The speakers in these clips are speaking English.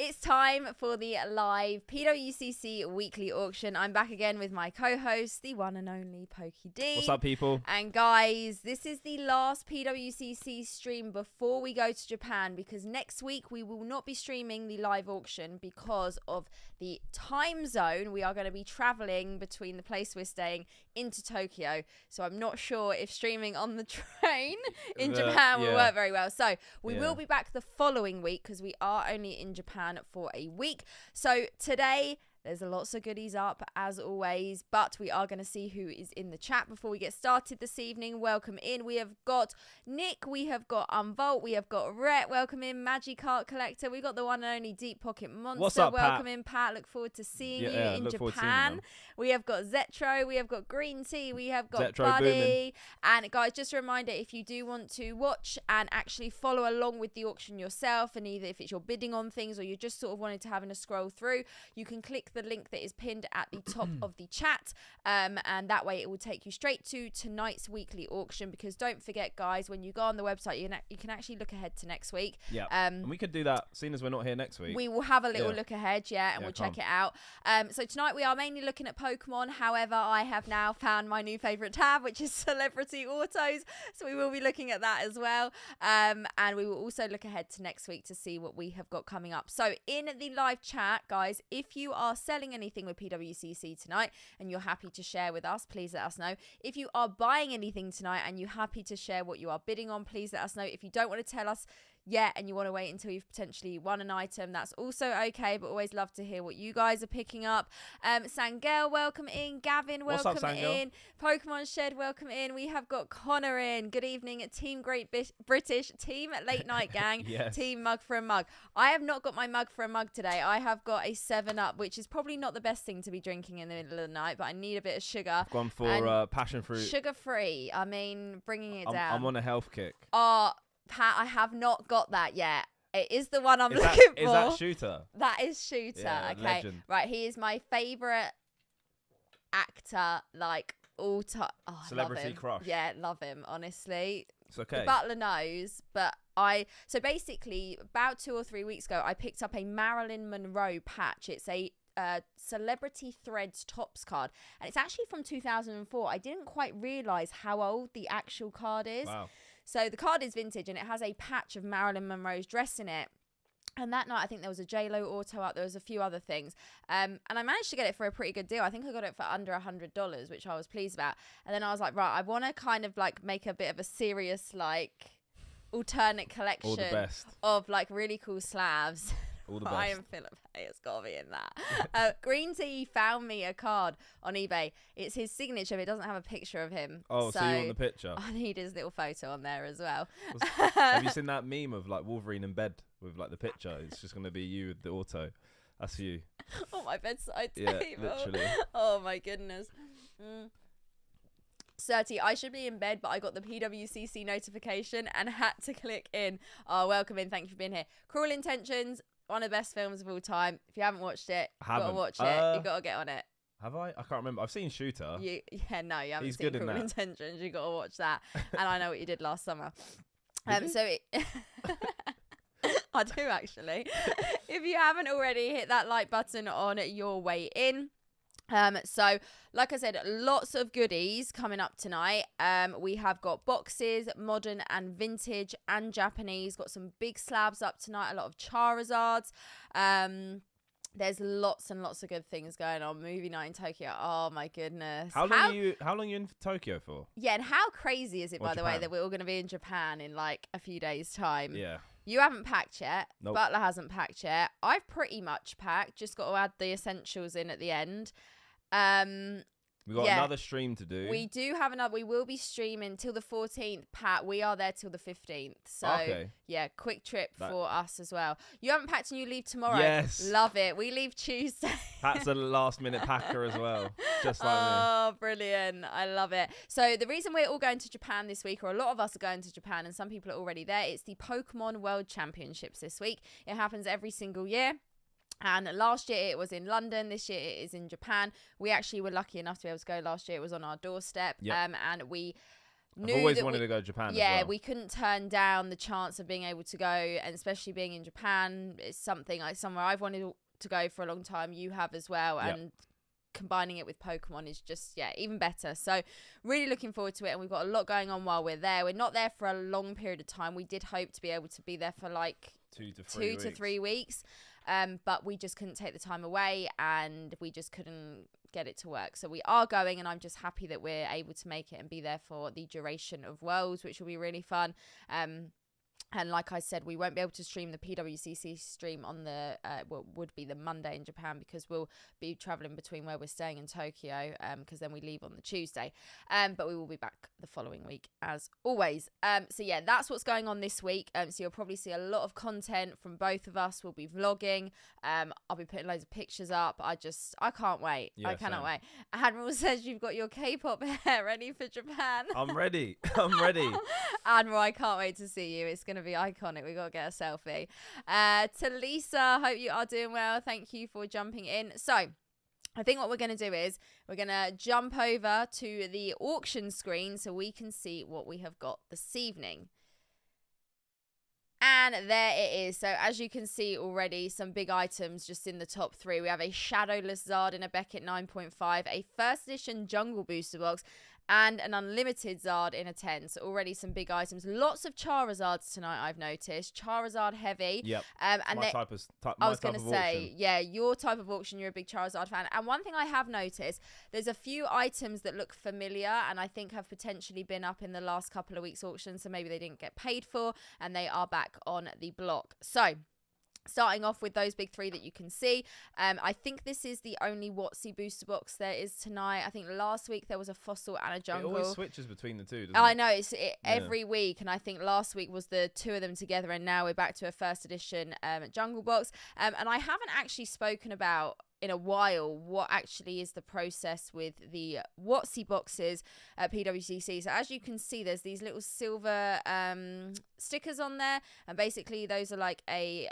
It's time for the live PWCC weekly auction. I'm back again with my co-host, the one and only Pokey D. What's up, people? And guys, this is the last PWCC stream before we go to Japan, because next week we will not be streaming the live auction because of the time zone. We are going to be traveling between the place we're staying into Tokyo. So I'm not sure if streaming on the train in Japan will work very well. So we will be back the following week because we are only in Japan for a week. So today there's lots of goodies up as always, but we are going to see who is in the chat before we get started this evening. Welcome in. We have got Nick, we have got Unvolt, we have got Rhett. Welcome in, Magikarp Collector. We got the one and only Deep Pocket Monster. What's up, welcome Pat? in, Pat. Look forward to seeing you in look forward to seeing Japan. you, We have got Zetro, we have got Green Tea, we have got Zetro Buddy. booming. And guys, just a reminder, if you do want to watch and actually follow along with the auction yourself, and either if it's you're bidding on things or you're just sort of wanting to having a scroll through, you can click the link that is pinned at the top of the chat, and that way it will take you straight to tonight's weekly auction. Because don't forget, guys, when you go on the website, you can actually look ahead to next week. Yeah, and we could do that, seeing as we're not here next week. We will have a little look ahead, and we'll check it out. So tonight we are mainly looking at Pokemon. However, I have now found my new favourite tab, which is Celebrity Autos. So we will be looking at that as well. And we will also look ahead to next week to see what we have got coming up. So in the live chat, guys, if you are selling anything with PWCC tonight and you're happy to share with us, please let us know. If you are buying anything tonight and you're happy to share what you are bidding on, please let us know. If you don't want to tell us yet and you want to wait until you've potentially won an item, that's also okay, but always love to hear what you guys are picking up. Sangel, welcome in. Gavin, welcome in. Pokemon Shed, welcome in. We have got Connor in. Good evening. Team Great British, Team Late Night Gang, Yes. Team Mug for a Mug. I have not got my mug for a mug today. I have got a 7-Up, which is probably not the best thing to be drinking in the middle of the night, but I need a bit of sugar. I've gone for passion fruit. Sugar free. I mean, bringing it down. I'm on a health kick. Pat, I have not got that yet. It is the one I'm looking for. Is that Shooter? That is Shooter. Yeah, okay. legend. Right, he is my favourite actor, like all time. Oh, Celebrity I love him. crush. Yeah, love him, honestly. It's okay. The Butler knows, but so basically about 2 or 3 weeks ago, I picked up a Marilyn Monroe patch. It's a Celebrity Threads Tops card, and it's actually from 2004. I didn't quite realise how old the actual card is. Wow. So the card is vintage and it has a patch of Marilyn Monroe's dress in it. And that night, I think there was a J-Lo auto out. There was a few other things. And I managed to get it for a pretty good deal. I think I got it for under $100, which I was pleased about. And then I was like, right, I want to kind of like make a bit of a serious, like, alternate collection All the best. of like really cool slabs. All the best. I am Philip. It's got to be in that. Green Tea found me a card on eBay. It's his signature, but it doesn't have a picture of him. Oh, so you want the picture? I need his little photo on there as well. Have you seen that meme of like Wolverine in bed with like the picture? It's just going to be you with the auto. That's you. On my bedside Yeah, table. literally. Oh my goodness. Certy, I should be in bed, but I got the PWCC notification and had to click in. Oh, welcome in. Thank you for being here. Cruel Intentions, one of the best films of all time. If you haven't watched it, you got to watch it. You got to get on it. Have I? I can't remember. I've seen Shooter. You haven't He's seen good in Cruel that. Intentions. You got to watch that. And I know what you did last summer. I do actually. If you haven't already, hit that like button on your way in. So like I said, lots of goodies coming up tonight. We have got boxes, modern and vintage and Japanese. Got some big slabs up tonight, a lot of Charizards. There's lots and lots of good things going on. Movie night in Tokyo. Oh my goodness. How long are you in Tokyo for? Yeah, and how crazy is it, by the way, Japan? that we're all going to be in Japan in like a few days' time? Yeah. You haven't packed yet. Nope. Butler hasn't packed yet. I've pretty much packed. Just got to add the essentials in at the end. We've got another stream to do. We do have another. We will be streaming till the 14th, Pat. We are there till the 15th. So, yeah, quick trip for us as well. You haven't packed and you leave tomorrow. Yes. Love it. We leave Tuesday. Pat's a last-minute packer as well, just like me. Oh, brilliant. I love it. So the reason we're all going to Japan this week, or a lot of us are going to Japan, and some people are already there, it's the Pokemon World Championships this week. It happens every single year. And last year it was in London. This year it is in Japan. We actually were lucky enough to be able to go last year. It was on our doorstep. Yep. And we I've always wanted to go to Japan as well. We couldn't turn down the chance of being able to go, and especially being in Japan, it's something like somewhere I've wanted to go for a long time. You have as well, and combining it with Pokemon is just even better. So really looking forward to it, and we've got a lot going on while we're there. We're not there for a long period of time. We did hope to be able to be there for like 2 to 3 weeks, but we just couldn't take the time away, and we just couldn't get it to work. So we are going, and I'm just happy that we're able to make it and be there for the duration of Worlds, which will be really fun. And like I said, we won't be able to stream the PWCC stream on the what would be the Monday in Japan, because we'll be traveling between where we're staying in Tokyo, because then we leave on the Tuesday. But we will be back the following week as always. So yeah, that's what's going on this week. So you'll probably see a lot of content from both of us. We'll be vlogging. I'll be putting loads of pictures up. I can't wait. I cannot wait. Admiral says you've got your K-pop hair ready for Japan. I'm ready. I'm ready. Admiral, I can't wait to see you. It's going to be iconic. We got to get a selfie. To Lisa, hope you are doing well. Thank you for jumping in. So I think what we're going to do is we're going to jump over to the auction screen so we can see what we have got this evening. And there it is. So as you can see already, some big items just in the top 3. We have a Shadowless Zard in a Beckett 9.5, a first edition Jungle Booster Box, and an unlimited Zard in a 10. So already some big items. Lots of Charizards tonight, I've noticed. Charizard heavy. Yep. And my type of I was going to say, auction. yeah, your type of auction. You're a big Charizard fan. And one thing I have noticed, there's a few items that look familiar and I think have potentially been up in the last couple of weeks' auctions. So maybe they didn't get paid for and they are back on the block. So starting off with those big 3 that you can see. I think this is the only WotC booster box there is tonight. I think last week there was a Fossil and a Jungle. It always switches between the 2, doesn't I it? know, it's every week, and I think last week was the 2 of them together, and now we're back to a first edition Jungle box. And I haven't actually spoken about in a while what actually is the process with the WotC boxes at PWCC. So as you can see, there's these little silver stickers on there, and basically those are like a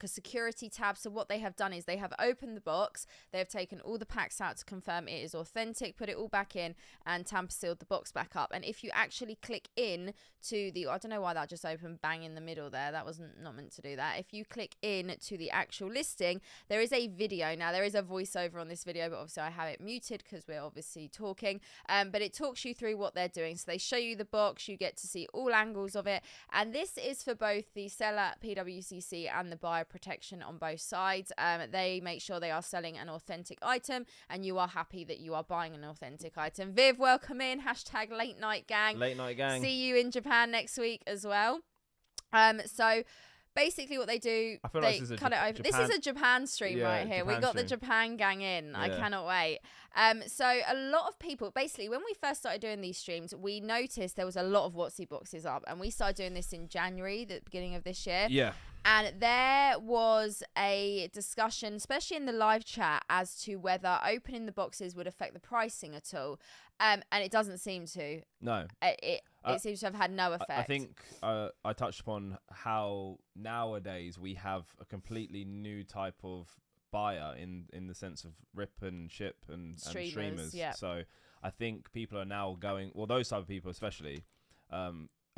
security tab. So what they have done is they have opened the box, they have taken all the packs out to confirm it is authentic, put it all back in, and tamper sealed the box back up. And if you actually click in to the, I don't know why that just opened bang in the middle there, that was not meant to do that. If you click in to the actual listing, there is a video. Now there is a voiceover on this video, but obviously I have it muted because we're obviously talking, but it talks you through what they're doing. So they show you the box, you get to see all angles of it, and this is for both the seller PWCC and the buyer protection on both sides. They make sure they are selling an authentic item and you are happy that you are buying an authentic item. Viv, welcome in. Hashtag late night gang. Late night gang. See you in Japan next week as well. So basically what they do, I feel they like cut it over. This is a Japan stream right here. We got the Japan gang in. I cannot wait. So a lot of people, basically when we first started doing these streams, we noticed there was a lot of WotC boxes up, and we started doing this in January, the beginning of this year. Yeah. And there was a discussion, especially in the live chat, as to whether opening the boxes would affect the pricing at all. And it doesn't seem to. No. It seems to have had no effect. I think I touched upon how nowadays we have a completely new type of buyer in the sense of rip and ship and streamers. Yeah. So I think people are now going, well, those type of people especially,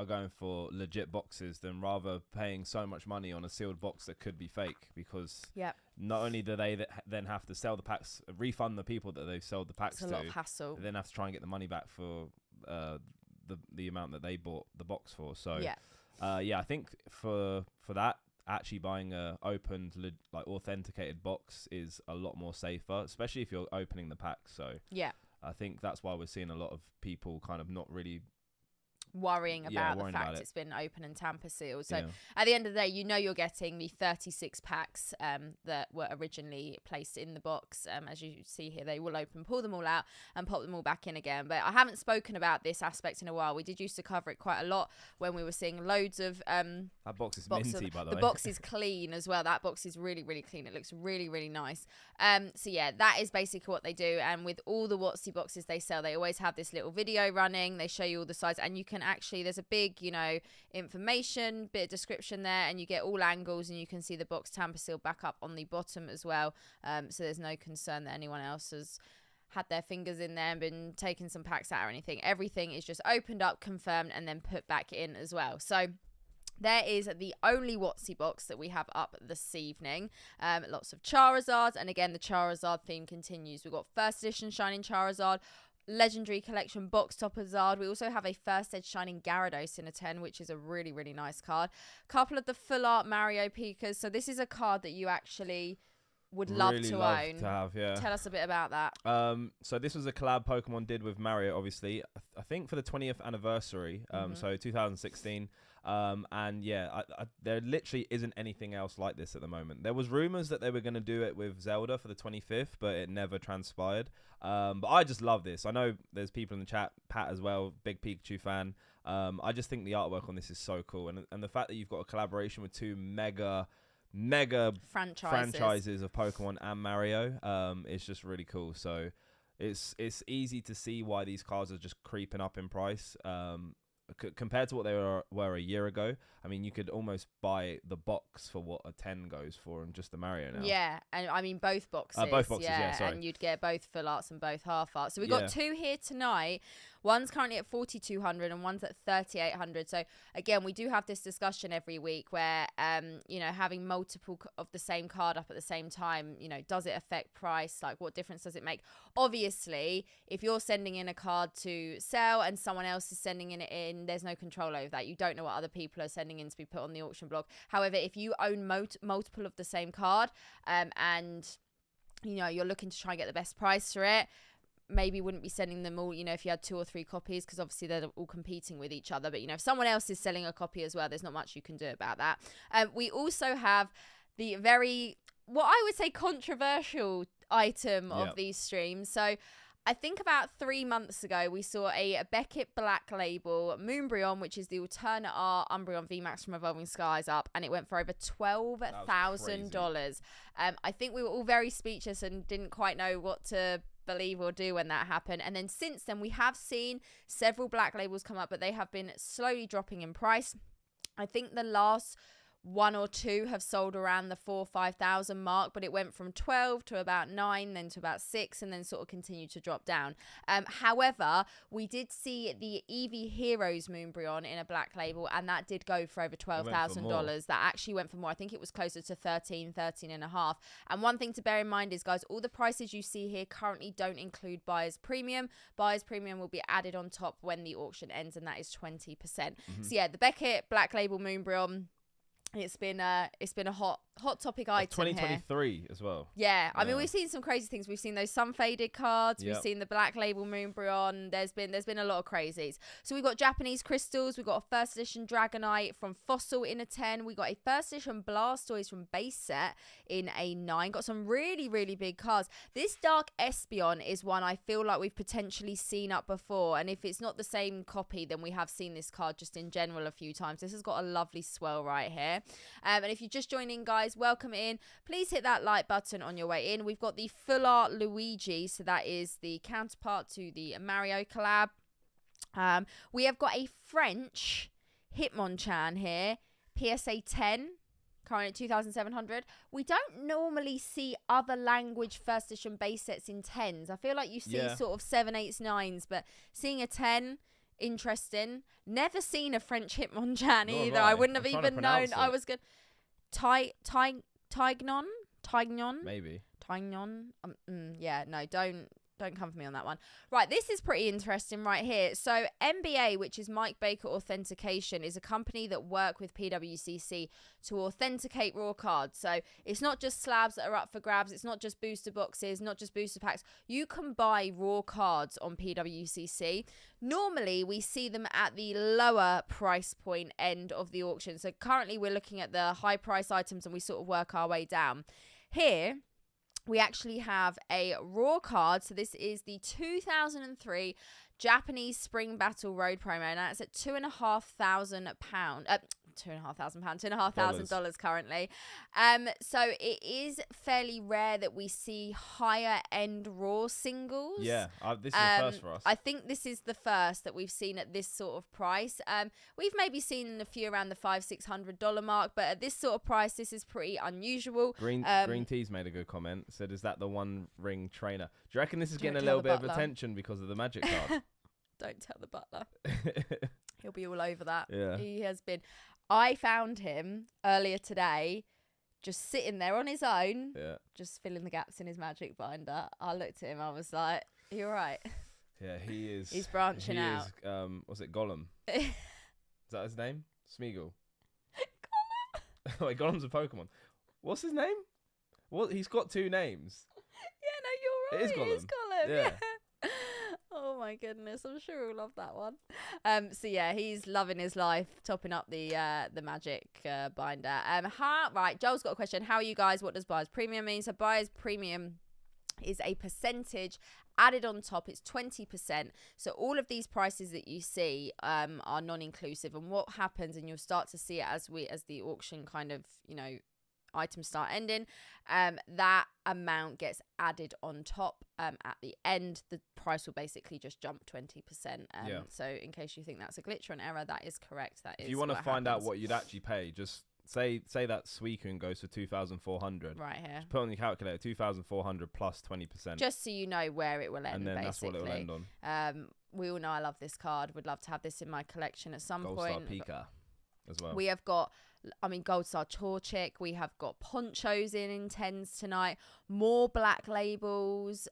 are going for legit boxes than rather paying so much money on a sealed box that could be fake, because not only do they then have to sell the packs, refund the people that they've sold the packs to, it's a lot of hassle. They then have to try and get the money back for the amount that they bought the box for. So I think for that, actually buying a opened like authenticated box is a lot more safer, especially if you're opening the pack. So I think that's why we're seeing a lot of people kind of not really worrying about the fact it's been open and tamper sealed. So yeah. At the end of the day, you know you're getting the 36 packs that were originally placed in the box. As you see here, they will open, pull them all out and pop them all back in again. But I haven't spoken about this aspect in a while. We did used to cover it quite a lot when we were seeing loads of that box is minty, by the way. The box is clean as well. That box is really, really clean. It looks really, really nice. So yeah, that is basically what they do. And with all the WotC boxes they sell, they always have this little video running. They show you all the sides, and you can actually, there's a big, you know, information bit of description there, and you get all angles, and you can see the box tamper seal back up on the bottom as well. So there's no concern that anyone else had their fingers in there and been taking some packs out or anything. Everything is just opened up, confirmed, and then put back in as well. So there is the only WotC box that we have up this evening. Lots of Charizards, and again, the Charizard theme continues. We've got first edition Shining Charizard, Legendary Collection Box Topper Zard. We also have a first edge Shining Gyarados in a 10, which is a really, really nice card. Couple of the full art Mario Pikas. So this is a card that you actually would love really to love own. To have, yeah. Tell us a bit about that. So this was a collab Pokemon did with Mario, obviously. I think for the 20th anniversary. So 2016. And yeah, there literally isn't anything else like this at the moment. There was rumors that they were going to do it with Zelda for the 25th, but it never transpired. But I just love this. I know there's people in the chat, Pat as well, big Pikachu fan. I just think the artwork on this is so cool, and the fact that you've got a collaboration with two mega franchises of Pokemon and Mario, it's just really cool. So it's easy to see why these cards are just creeping up in price. Compared to what they were a year ago. I mean, you could almost buy the box for what a 10 goes for, and just the Mario now. Yeah, and I mean both boxes. Yeah, sorry. And you'd get both full arts and both half arts. So we've got two here tonight. One's currently at 4,200 and one's at 3,800. So again, we do have this discussion every week where, you know, having multiple of the same card up at the same time, you know, does it affect price? Like, what difference does it make? Obviously, if you're sending in a card to sell and someone else is sending it in, there's no control over that. You don't know what other people are sending in to be put on the auction block. However, if you own multiple of the same card, and you know, you're looking to try and get the best price for it, maybe wouldn't be sending them all, you know, if you had 2 or 3 copies, because obviously they're all competing with each other. But, you know, if someone else is selling a copy as well, there's not much you can do about that. We also have the very, what I would say, controversial item of these streams. So I think about 3 months ago, we saw a Beckett Black Label Moonbryon, which is the alternate art Umbreon VMAX from Evolving Skies up, and it went for over $12,000. I think we were all very speechless and didn't quite know what to believe or do when that happened. And then since then, we have seen several Black Labels come up, but they have been slowly dropping in price. I think the last 1 or 2 have sold around the 4,000-5,000 mark, but it went from 12 to about 9, then to about 6, and then sort of continued to drop down. However, we did see the Eevee Heroes Moonbryon in a Black Label, and that did go for over $12,000. That actually went for more. I think it was closer to 13 and a half. And one thing to bear in mind is, guys, all the prices you see here currently don't include Buyer's Premium. Buyer's Premium will be added on top when the auction ends, and that is 20%. So yeah, the Beckett Black Label Moonbryon, it's been a hot topic item 2023 here. As well. Yeah, I mean, we've seen some crazy things. We've seen those sun faded cards. We've seen the Black Label Moonbryon. There's been a lot of crazies. So we've got Japanese crystals. We've got a first edition Dragonite from Fossil in a 10. We got a first edition Blastoise from base set in a 9. Got some really, really big cards. This Dark Espeon is one I feel like we've potentially seen up before, and if it's not the same copy, then we have seen this card just in general a few times. This has got a lovely swell right here. And if you're just joining, guys, welcome in. Please hit that like button on your way in. We've got the full art Luigi, so that is the counterpart to the Mario collab. We have got a French Hitmonchan here, PSA 10, currently at 2,700. We don't normally see other language first edition base sets in 10s. I feel like you see sort of 7, 8s, 9s, but seeing a 10, interesting. Never seen a French Hitmonchan either. I wouldn't have even known. I was good. Tignon? Maybe. Tignon? Yeah, no, don't come for me on that one. Right, this is pretty interesting right here. So MBA, which is Mike Baker Authentication, is a company that work with PWCC to authenticate raw cards. So it's not just slabs that are up for grabs. It's not just booster boxes, not just booster packs. You can buy raw cards on PWCC. Normally, we see them at the lower price point end of the auction. So currently, we're looking at the high price items and we sort of work our way down. Here, we actually have a raw card. So this is the 2003 Japanese Spring Battle Road promo. Now it's at £2,500. £2,500, $2,500 currently. So it is fairly rare that we see higher end raw singles. Yeah, this is the first for us. I think this is the first that we've seen at this sort of price. We've maybe seen a few around the $500-600 mark, but at this sort of price, this is pretty unusual. Green Tea's made a good comment. Said, "Is that the One Ring trainer?" Do you reckon this is getting a little bit of attention because of the Magic card? Don't tell the butler. He'll be all over that. Yeah. He has been. I found him earlier today, just sitting there on his own, just filling the gaps in his Magic binder. I looked at him. I was like, "Are you all right?" Yeah, he is. He's branching out. Was it Gollum? Is that his name? Smeagol. Gollum. Wait, Gollum's a Pokemon. What's his name? What? He's got 2 names. Yeah, no, you're right. It is Gollum. Yeah. Oh my goodness, I'm sure he'll love that one. So yeah, he's loving his life, topping up the Magic binder. Right, Joel's got a question. How are you guys? What does buyer's premium mean? So buyer's premium is a percentage added on top. It's 20%. So all of these prices that you see are non-inclusive. And what happens, and you'll start to see it as the auction kind of, items start ending, that amount gets added on top. At the end, the price will basically just jump 20%. So in case you think that's a glitch or an error, that is correct. That is. If you want to find out what you'd actually pay, just say that Suicune goes for 2,400. Right here. Just put on your calculator 2,400 plus 20%. Just so you know where it will end. And then basically. That's what it will end on. We all know I love this card. Would love to have this in my collection at some Gold point. Star Pika as well. We have got, Gold Star Torchic. We have got Ponchos in 10s tonight. More black labels.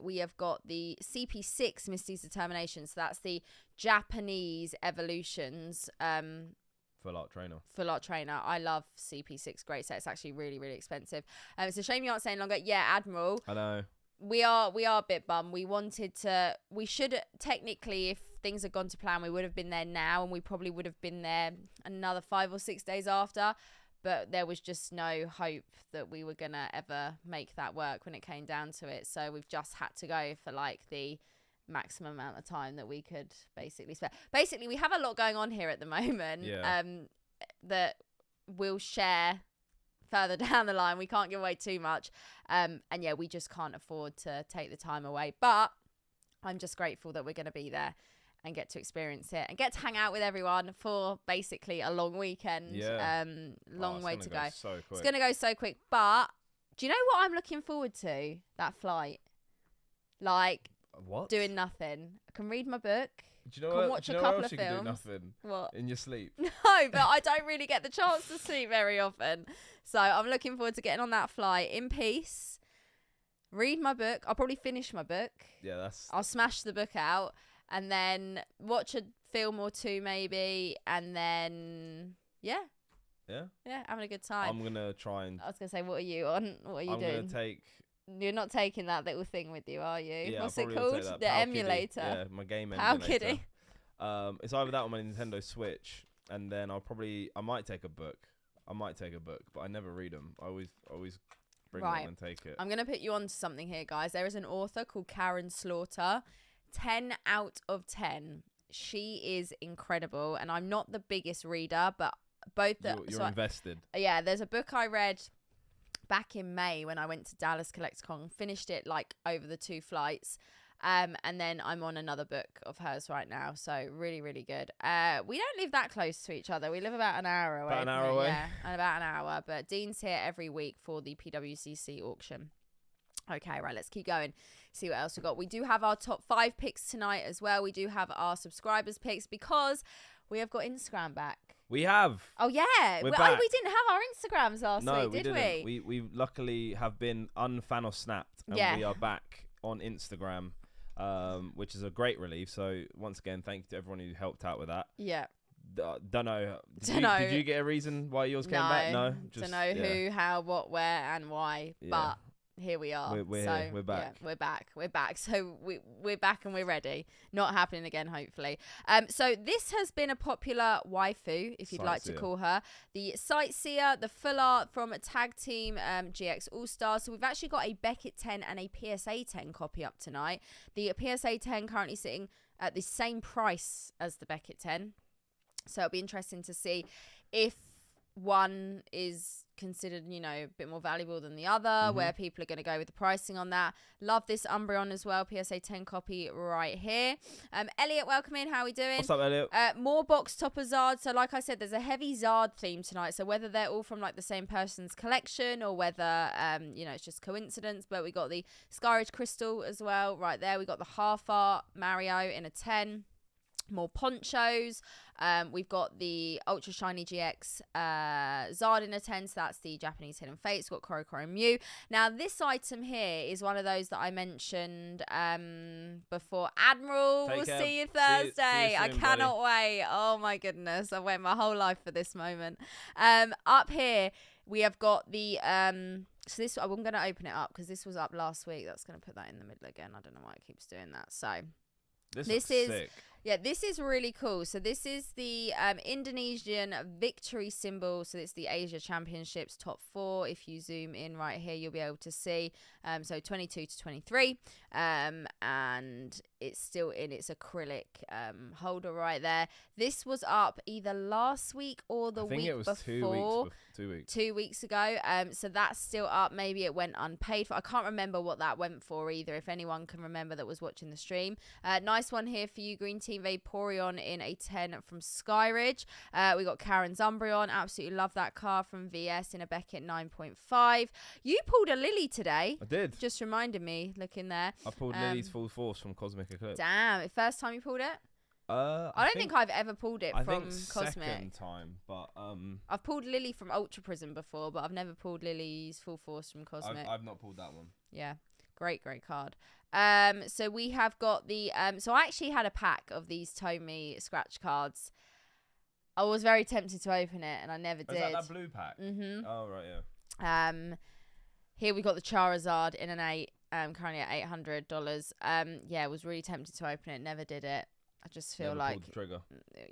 We have got the CP6 Misty's Determination. So that's the Japanese evolutions. Full art trainer. I love CP6. Great set. It's actually really, really expensive. It's a shame you aren't staying longer. Yeah, Admiral. I know. We are a bit bummed. We should technically, if things had gone to plan, we would have been there now, and we probably would have been there another 5 or 6 days after. But there was just no hope that we were gonna ever make that work when it came down to it. So we've just had to go for like the maximum amount of time that we could basically spare. Basically, we have a lot going on here at the moment. Yeah. That we'll share further down the line. We can't give away too much. And yeah, we just can't afford to take the time away. But I'm just grateful that we're going to be there and get to experience it and get to hang out with everyone for basically a long weekend. Yeah. Long way to go. So quick. It's going to go so quick. But do you know what I'm looking forward to? That flight. Like, what? Doing nothing. I can read my book. Do you know can what, watch do you a know couple else of you can do films. nothing? What? In your sleep. No, but I don't really get the chance to sleep very often. So I'm looking forward to getting on that flight in peace. Read my book. I'll probably finish my book. Yeah, I'll smash the book out and then watch a film or two maybe, and then yeah, having a good time. I'm gonna try and. I was gonna say, what are you on? What are you doing? I'm gonna take. You're not taking that little thing with you, are you? Yeah, What's it called? The emulator. Yeah, my game How emulator. kiddie. It's either that or my Nintendo Switch, and then I might take a book. But I never read them. I always bring them and take it. I'm gonna put you on to something here, guys. There is an author called Karen Slaughter. 10 out of 10. She is incredible, and I'm not the biggest reader, but both you're invested. Yeah, there's a book I read back in May when I went to Dallas CollectCon, finished it like over the 2 flights, and then I'm on another book of hers right now, so really, really good. We don't live that close to each other. We live about an hour away. Yeah, and about an hour, but Dean's here every week for the PWCC auction. Okay, right, let's keep going. See what else we got. We do have our top 5 picks tonight as well. We do have our subscribers picks because we have got Instagram back. We have. Oh yeah, We're back. We didn't have our Instagrams last week, did we? We luckily have been unfan or snapped, and we are back on Instagram, which is a great relief. So once again, thank you to everyone who helped out with that. Yeah. Don't know. Did you get a reason why yours came back? No. Don't know who, how, what, where, and why. Yeah. But here we are. We're here. We're back. Yeah, we're back. So we're back and we're ready. Not happening again, hopefully. So this has been a popular waifu, if you'd like to call her. The Sightseer, the full art from a tag team GX All-Star. So we've actually got a Beckett 10 and a PSA 10 copy up tonight. The PSA 10 currently sitting at the same price as the Beckett 10. So it'll be interesting to see if one is considered, you know, a bit more valuable than the other, where people are going to go with the pricing on that. Love this Umbreon as well, PSA 10 copy right here. Elliot, welcome in. How are we doing? What's up, Elliot? More box topper Zards. So like I said, there's a heavy Zard theme tonight, so whether they're all from like the same person's collection or whether you know, it's just coincidence, but we got the Skyridge Crystal as well right there. We got the half art Mario in a 10. More ponchos. We've got the Ultra Shiny GX Zard in a 10, so that's the Japanese Hidden Fates. We've got Korokoro Mew. Now, this item here is one of those that I mentioned before. Admiral, we'll see you Thursday. See you soon, I cannot wait. Oh, my goodness. I've waited my whole life for this moment. Up here, we have got the... so this, I'm going to open it up because this was up last week. That's going to put that in the middle again. I don't know why it keeps doing that. So... This is sick. Yeah, this is really cool. So this is the Indonesian victory symbol. So it's the Asia Championships top 4. If you zoom in right here, you'll be able to see. So 22 to 23. And it's still in its acrylic holder right there. This was up either last week or the week before. 2 weeks. 2 weeks ago. So that's still up. Maybe it went unpaid for. I can't remember what that went for either. If anyone can remember that was watching the stream. Nice one here for you, Green Team. Vaporeon in a 10 from Skyridge. We got Karen's Umbreon. Absolutely love that card from VS in a Beckett 9.5. You pulled a Lily today. I did. Just reminded me, looking there. I pulled Lily's Full Force from Cosmic Eclipse. Damn, first time you pulled it? I don't think I've ever pulled it from Cosmic. Second time, but I've pulled Lily from Ultra Prism before, but I've never pulled Lily's Full Force from Cosmic. I've not pulled that one. Yeah. Great card. So we have got the so I actually had a pack of these Tomy scratch cards. I was very tempted to open it and I never did. Is that blue pack? Oh right, yeah. Here we got the Charizard in an 8, currently at $800. Yeah, was really tempted to open it, never did it. I just feel Never like pulled the trigger.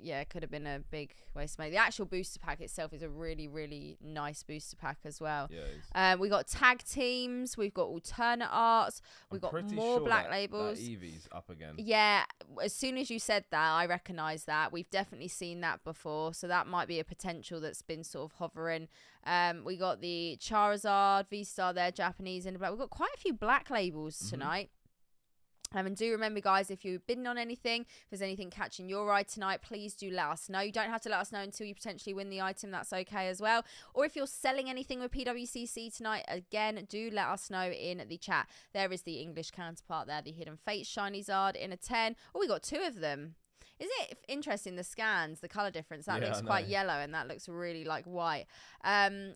Yeah, it could have been a big waste of money. The actual booster pack itself is a really nice booster pack as well. Yeah, we got tag teams, we've got alternate arts, we've got more black labels. That Eevee's up again. Yeah, as soon as you said that, I recognise that. We've definitely seen that before, so that might be a potential that's been sort of hovering. We got the Charizard V-Star there, Japanese in the black. We've got quite a few black labels tonight. And do remember, guys, if you're bidding on anything, if there's anything catching your eye tonight, please do let us know. You don't have to let us know until you potentially win the item. That's okay as well. Or if you're selling anything with PWCC tonight, again, do let us know in the chat. There is the English counterpart there, the Hidden Fates Shiny Zard in a 10. Oh, we got 2 of them. Is it interesting, the scans, the colour difference? That looks quite yellow and that looks really like white. Magikarp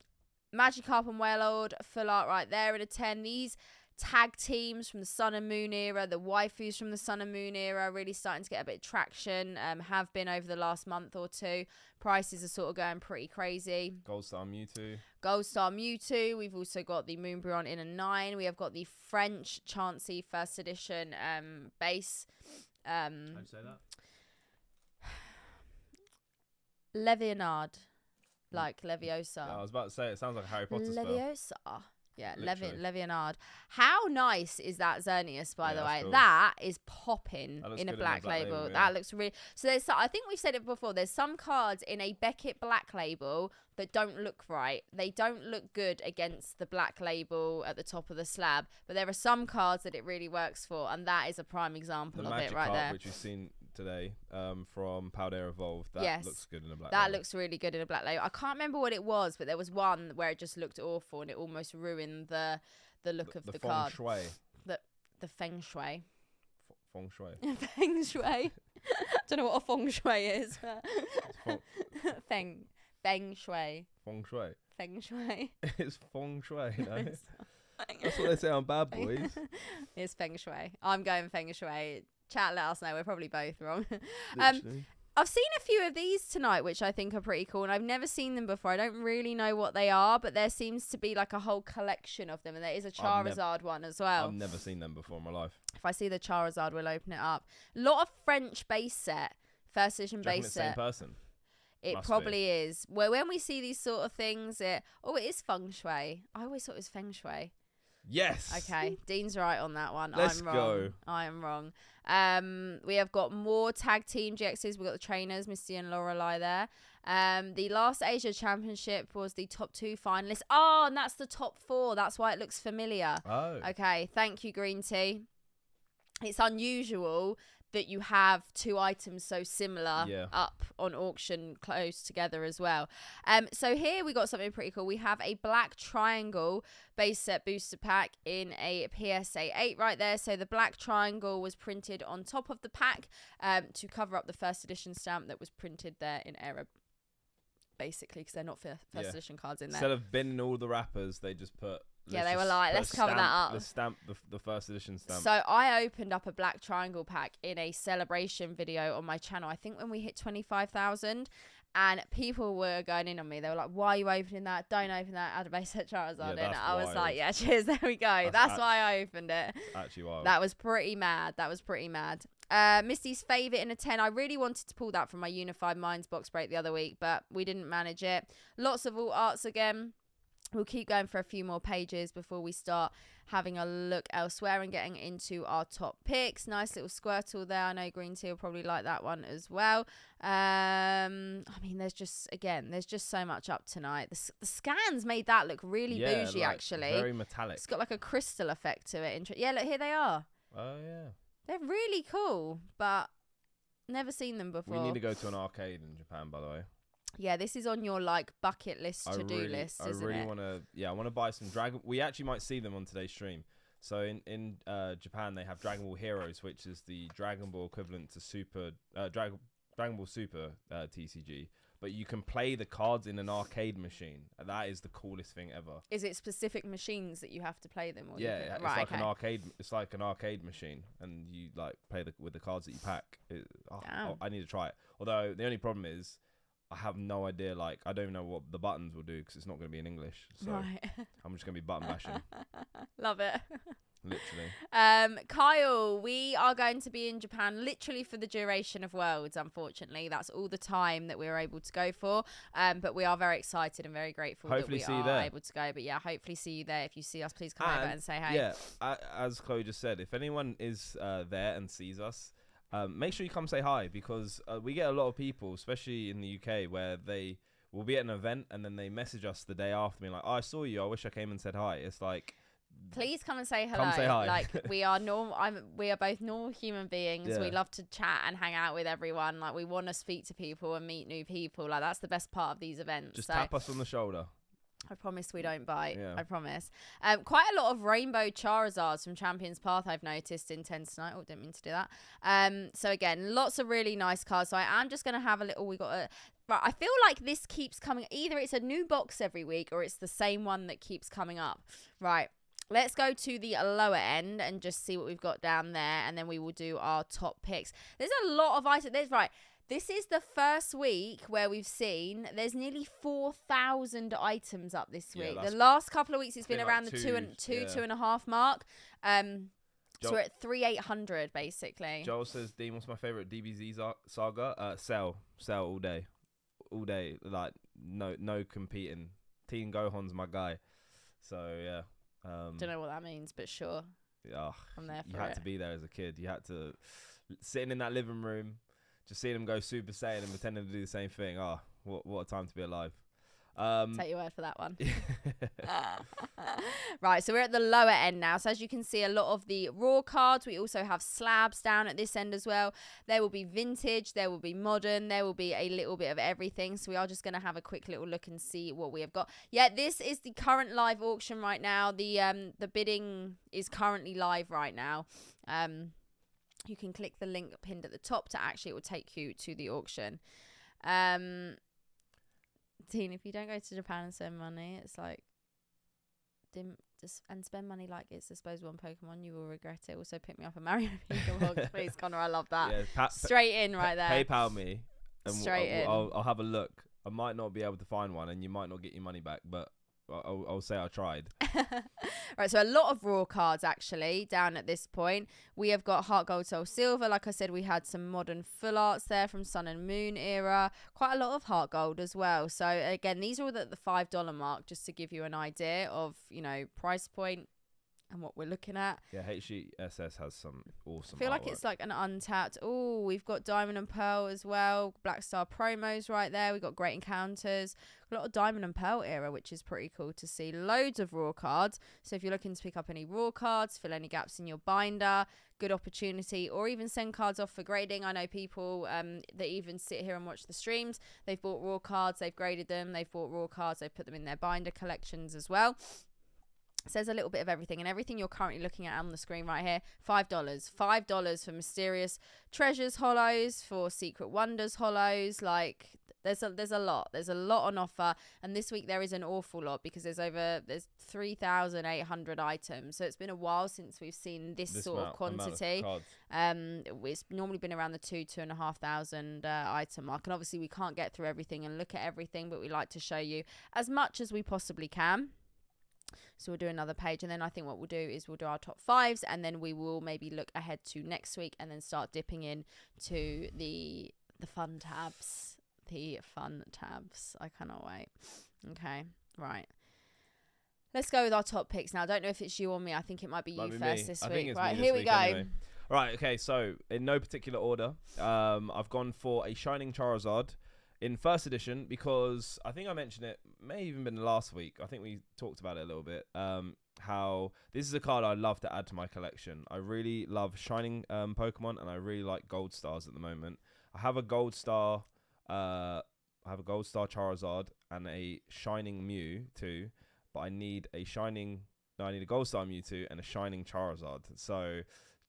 and Wailord, full art right there in a 10. These tag teams from the Sun and Moon era, the waifus from the Sun and Moon era, really starting to get a bit of traction, have been over the last month or two. Prices are sort of going pretty crazy. Gold Star Mewtwo. Gold Star Mewtwo. We've also got the Moonbreon in a 9. We have got the French Chansey first edition base. How'd you say that? Levianard. Like Leviosa. I was about to say, it sounds like a Harry Potter spell. Leviosa. Yeah, Levianard. How nice is that Xerneas, by the way? Cool. That is popping that in a black label. Yeah. That looks really... So there's, I think we've said it before, there's some cards in a Beckett black label that don't look right. They don't look good against the black label at the top of the slab. But there are some cards that it really works for, and that is a prime example of it right there. Which you've seen today from Powder Evolved. That looks good in a black label. That looks really good in a black label. I can't remember what it was, but there was one where it just looked awful and it almost ruined the look of the card. Feng Shui. The Feng Shui. Feng Shui. Feng Shui. Don't know what a Feng Shui is. Feng Shui. Feng Shui. Feng Shui. It's Feng Shui, no? That's what they say on Bad Boys. It's Feng Shui. I'm going Feng Shui. Chat, let us know. We're probably both wrong. I've seen a few of these tonight, which I think are pretty cool, and I've never seen them before. I don't really know what they are, but there seems to be like a whole collection of them, and there is a Charizard one as well. I've never seen them before in my life. If I see the Charizard, we'll open it up. A lot of French base set, first edition base set. Same person? It probably is. Well, when we see these sort of things, it is Feng Shui. I always thought it was Feng Shui. Yes. Okay, Dean's right on that one. Let's I'm wrong. go. I am wrong. We have got more tag team GXs. We've got the trainers, Misty and Lorelei there. The last Asia Championship was the top 2 finalists. Oh, and that's the top 4. That's why it looks familiar. Oh. Okay, thank you, Green Tea. It's unusual that you have 2 items so similar up on auction close together as well. So here we got something pretty cool. We have a black triangle base set booster pack in a PSA 8 right there. So the black triangle was printed on top of the pack to cover up the first edition stamp that was printed there in error, basically, because they're not first edition cards in there. Instead of binning all the wrappers, they just put... Yeah, they were like, let's cover that up. The first edition stamp. So I opened up a black triangle pack in a celebration video on my channel. I think when we hit 25,000, and people were going in on me. They were like, why are you opening that? Don't open that. Add a base set Charizard in. I was like, yeah, cheers. There we go. That's why I opened it. Actually wild. That was pretty mad. Misty's favourite in a 10. I really wanted to pull that from my Unified Minds box break the other week, but we didn't manage it. Lots of alt arts again. We'll keep going for a few more pages before we start having a look elsewhere and getting into our top picks. Nice little Squirtle there. I know Green Tea will probably like that one as well. I mean, there's just so much up tonight. The scans made that look really bougie, actually. Very metallic. It's got like a crystal effect to it. Yeah, look, here they are. Oh, yeah. They're really cool, but never seen them before. We need to go to an arcade in Japan, by the way. Yeah, this is on your like bucket list to-do list, isn't it? I really want to. Yeah, I want to buy some Dragon. We actually might see them on today's stream. So in Japan, they have Dragon Ball Heroes, which is the Dragon Ball equivalent to Super Dragon Ball Super TCG. But you can play the cards in an arcade machine. That is the coolest thing ever. Is it specific machines that you have to play them? Or yeah, it's like an arcade. It's like an arcade machine, and you like play with the cards that you pack. I need to try it. Although the only problem is, I have no idea. Like, I don't even know what the buttons will do because it's not going to be in English. So I'm just going to be button bashing. Love it. Literally. Kyle, we are going to be in Japan literally for the duration of Worlds, unfortunately. That's all the time that we were able to go for. But we are very excited and very grateful that we are able to go. But yeah, hopefully see you there. If you see us, please come over and say hey. Yeah, as Chloe just said, if anyone is there and sees us, make sure you come say hi, because we get a lot of people, especially in the UK, where they will be at an event and then they message us the day after, being like, oh, I saw you, I wish I came and said hi. It's like, please come and say hello. Come say hi. Like, we are we are both normal human beings. Yeah. We love to chat and hang out with everyone. Like, we want to speak to people and meet new people. Like, that's the best part of these events. Just tap us on the shoulder. I promise we don't bite. Yeah. I promise. Quite a lot of rainbow Charizards from Champions Path I've noticed in 10 tonight. Oh, didn't mean to do that. So again, lots of really nice cards. So I am just going to have a little, right, I feel like this keeps coming. Either it's a new box every week or it's the same one that keeps coming up. Right. Let's go to the lower end and just see what we've got down there. And then we will do our top picks. There's a lot of items. This is the first week where we've seen there's nearly 4,000 items up this week. The last couple of weeks it's been around the 2.5 mark. So we're at 3,800 basically. Joel says, Dean, what's my favorite DBZ saga? Cell all day. Like no competing. Teen Gohan's my guy. So yeah. Don't know what that means, but sure. Yeah, I'm there for You had to be there as a kid. You had to sitting in that living room. Just seeing them go Super Saiyan and pretending to do the same thing. Oh, what a time to be alive. Take your word for that one. Right, so we're at the lower end now. So as you can see, a lot of the raw cards. We also have slabs down at this end as well. There will be vintage. There will be modern. There will be a little bit of everything. So we are just going to have a quick little look and see what we have got. Yeah, this is the current live auction right now. The bidding is currently live right now. You can click the link pinned at the top to actually, it will take you to the auction. Teen, if you don't go to Japan and spend money, it's like, and spend money like it's disposable on Pokemon, you will regret it. Also, pick me up a Mario Box, please, Connor. I love that. Yeah, straight in right there. PayPal me. And straight in. I'll have a look. I might not be able to find one, and you might not get your money back, but I'll say I tried. Right, so a lot of raw cards actually down at this point. We have got Heart Gold, Soul Silver. Like I said, we had some modern full arts there from Sun and Moon era. Quite a lot of Heart Gold as well. So again, these are all at the $5 mark, just to give you an idea of, you know, price point. and what we're looking at. Yeah, HGSS has some awesome I feel like artwork. it's like an untapped. Oh, we've got Diamond and Pearl as well. Black Star promos right there. We've got Great Encounters. A lot of Diamond and Pearl era, which is pretty cool to see. Loads of raw cards. So if you're looking to pick up any raw cards, fill any gaps in your binder, good opportunity, or even send cards off for grading. I know people that even sit here and watch the streams. They've bought raw cards, they've graded them, they've bought raw cards, they've put them in their binder collections as well. Says a little bit of everything, and everything you're currently looking at on the screen right here. $5 for Mysterious Treasures holos, for Secret Wonders holos. Like there's a lot on offer, and this week there is an awful lot because there's 3,800 items. So it's been a while since we've seen this sort of quantity. It's normally been around the 2,500 item mark, and obviously we can't get through everything and look at everything, but we like to show you as much as we possibly can. So we'll do another page, and then I think what we'll do is we'll do our top 5s, and then we will maybe look ahead to next week and then start dipping in to the fun tabs. I cannot wait. Okay, right. Let's go with our top picks now. I don't know if it's you or me. I think it might be you first this week. Right, here we go. Anyway. Right, okay, so in no particular order, I've gone for a Shining Charizard in first edition because I think I mentioned it, may even been last week. I think we talked about it a little bit. How this is a card I love to add to my collection. I really love Shining Pokemon, and I really like Gold Stars at the moment. I have a Gold Star, Charizard and a Shining Mew too, but I need a Gold Star Mewtwo and a Shining Charizard. So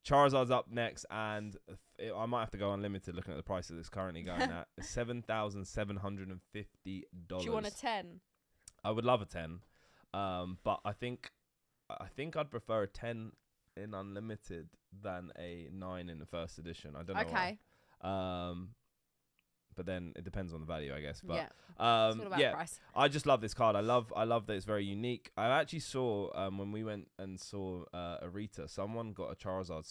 Charizard's up next, and I might have to go unlimited looking at the price that it's currently going at. $7,750. Do you want a 10? I would love a 10, but I think I'd prefer a 10 in unlimited than a 9 in the first edition. I don't know why. But then it depends on the value, I guess. But price. I just love this card. I love that it's very unique. I actually saw when we went and saw Arita, someone got a Charizard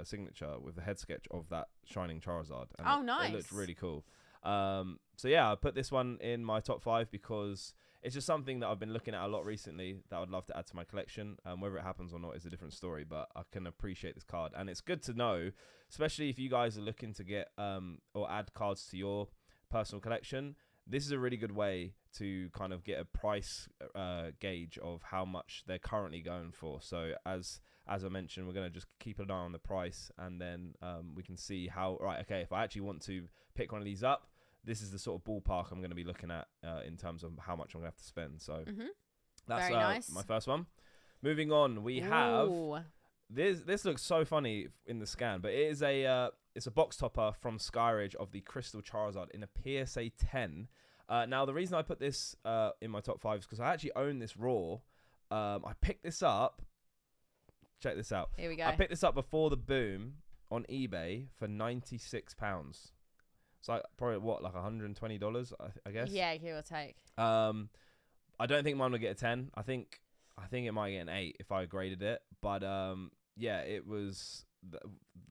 signature with a head sketch of that Shining Charizard. And nice! It looked really cool. So yeah, I put this one in my top 5 because it's just something that I've been looking at a lot recently that I'd love to add to my collection. Whether it happens or not is a different story, but I can appreciate this card. And it's good to know, especially if you guys are looking to get or add cards to your personal collection. This is a really good way to kind of get a price gauge of how much they're currently going for. So as I mentioned, we're going to just keep an eye on the price, and then we can see how, if I actually want to pick one of these up, this is the sort of ballpark I'm going to be looking at in terms of how much I'm going to have to spend. So that's very nice. My first one. Moving on, we have this looks so funny in the scan, but it is it's a box topper from Skyridge of the Crystal Charizard in a PSA 10. Now the reason I put this in my top 5 is because I actually own this raw. I picked this up. Check this out. Here we go. I picked this up before the boom on eBay for £96. It's like probably like $120, I guess. Yeah, give or take. I don't think mine would get a 10. I think it might get an 8 if I graded it. But yeah, it was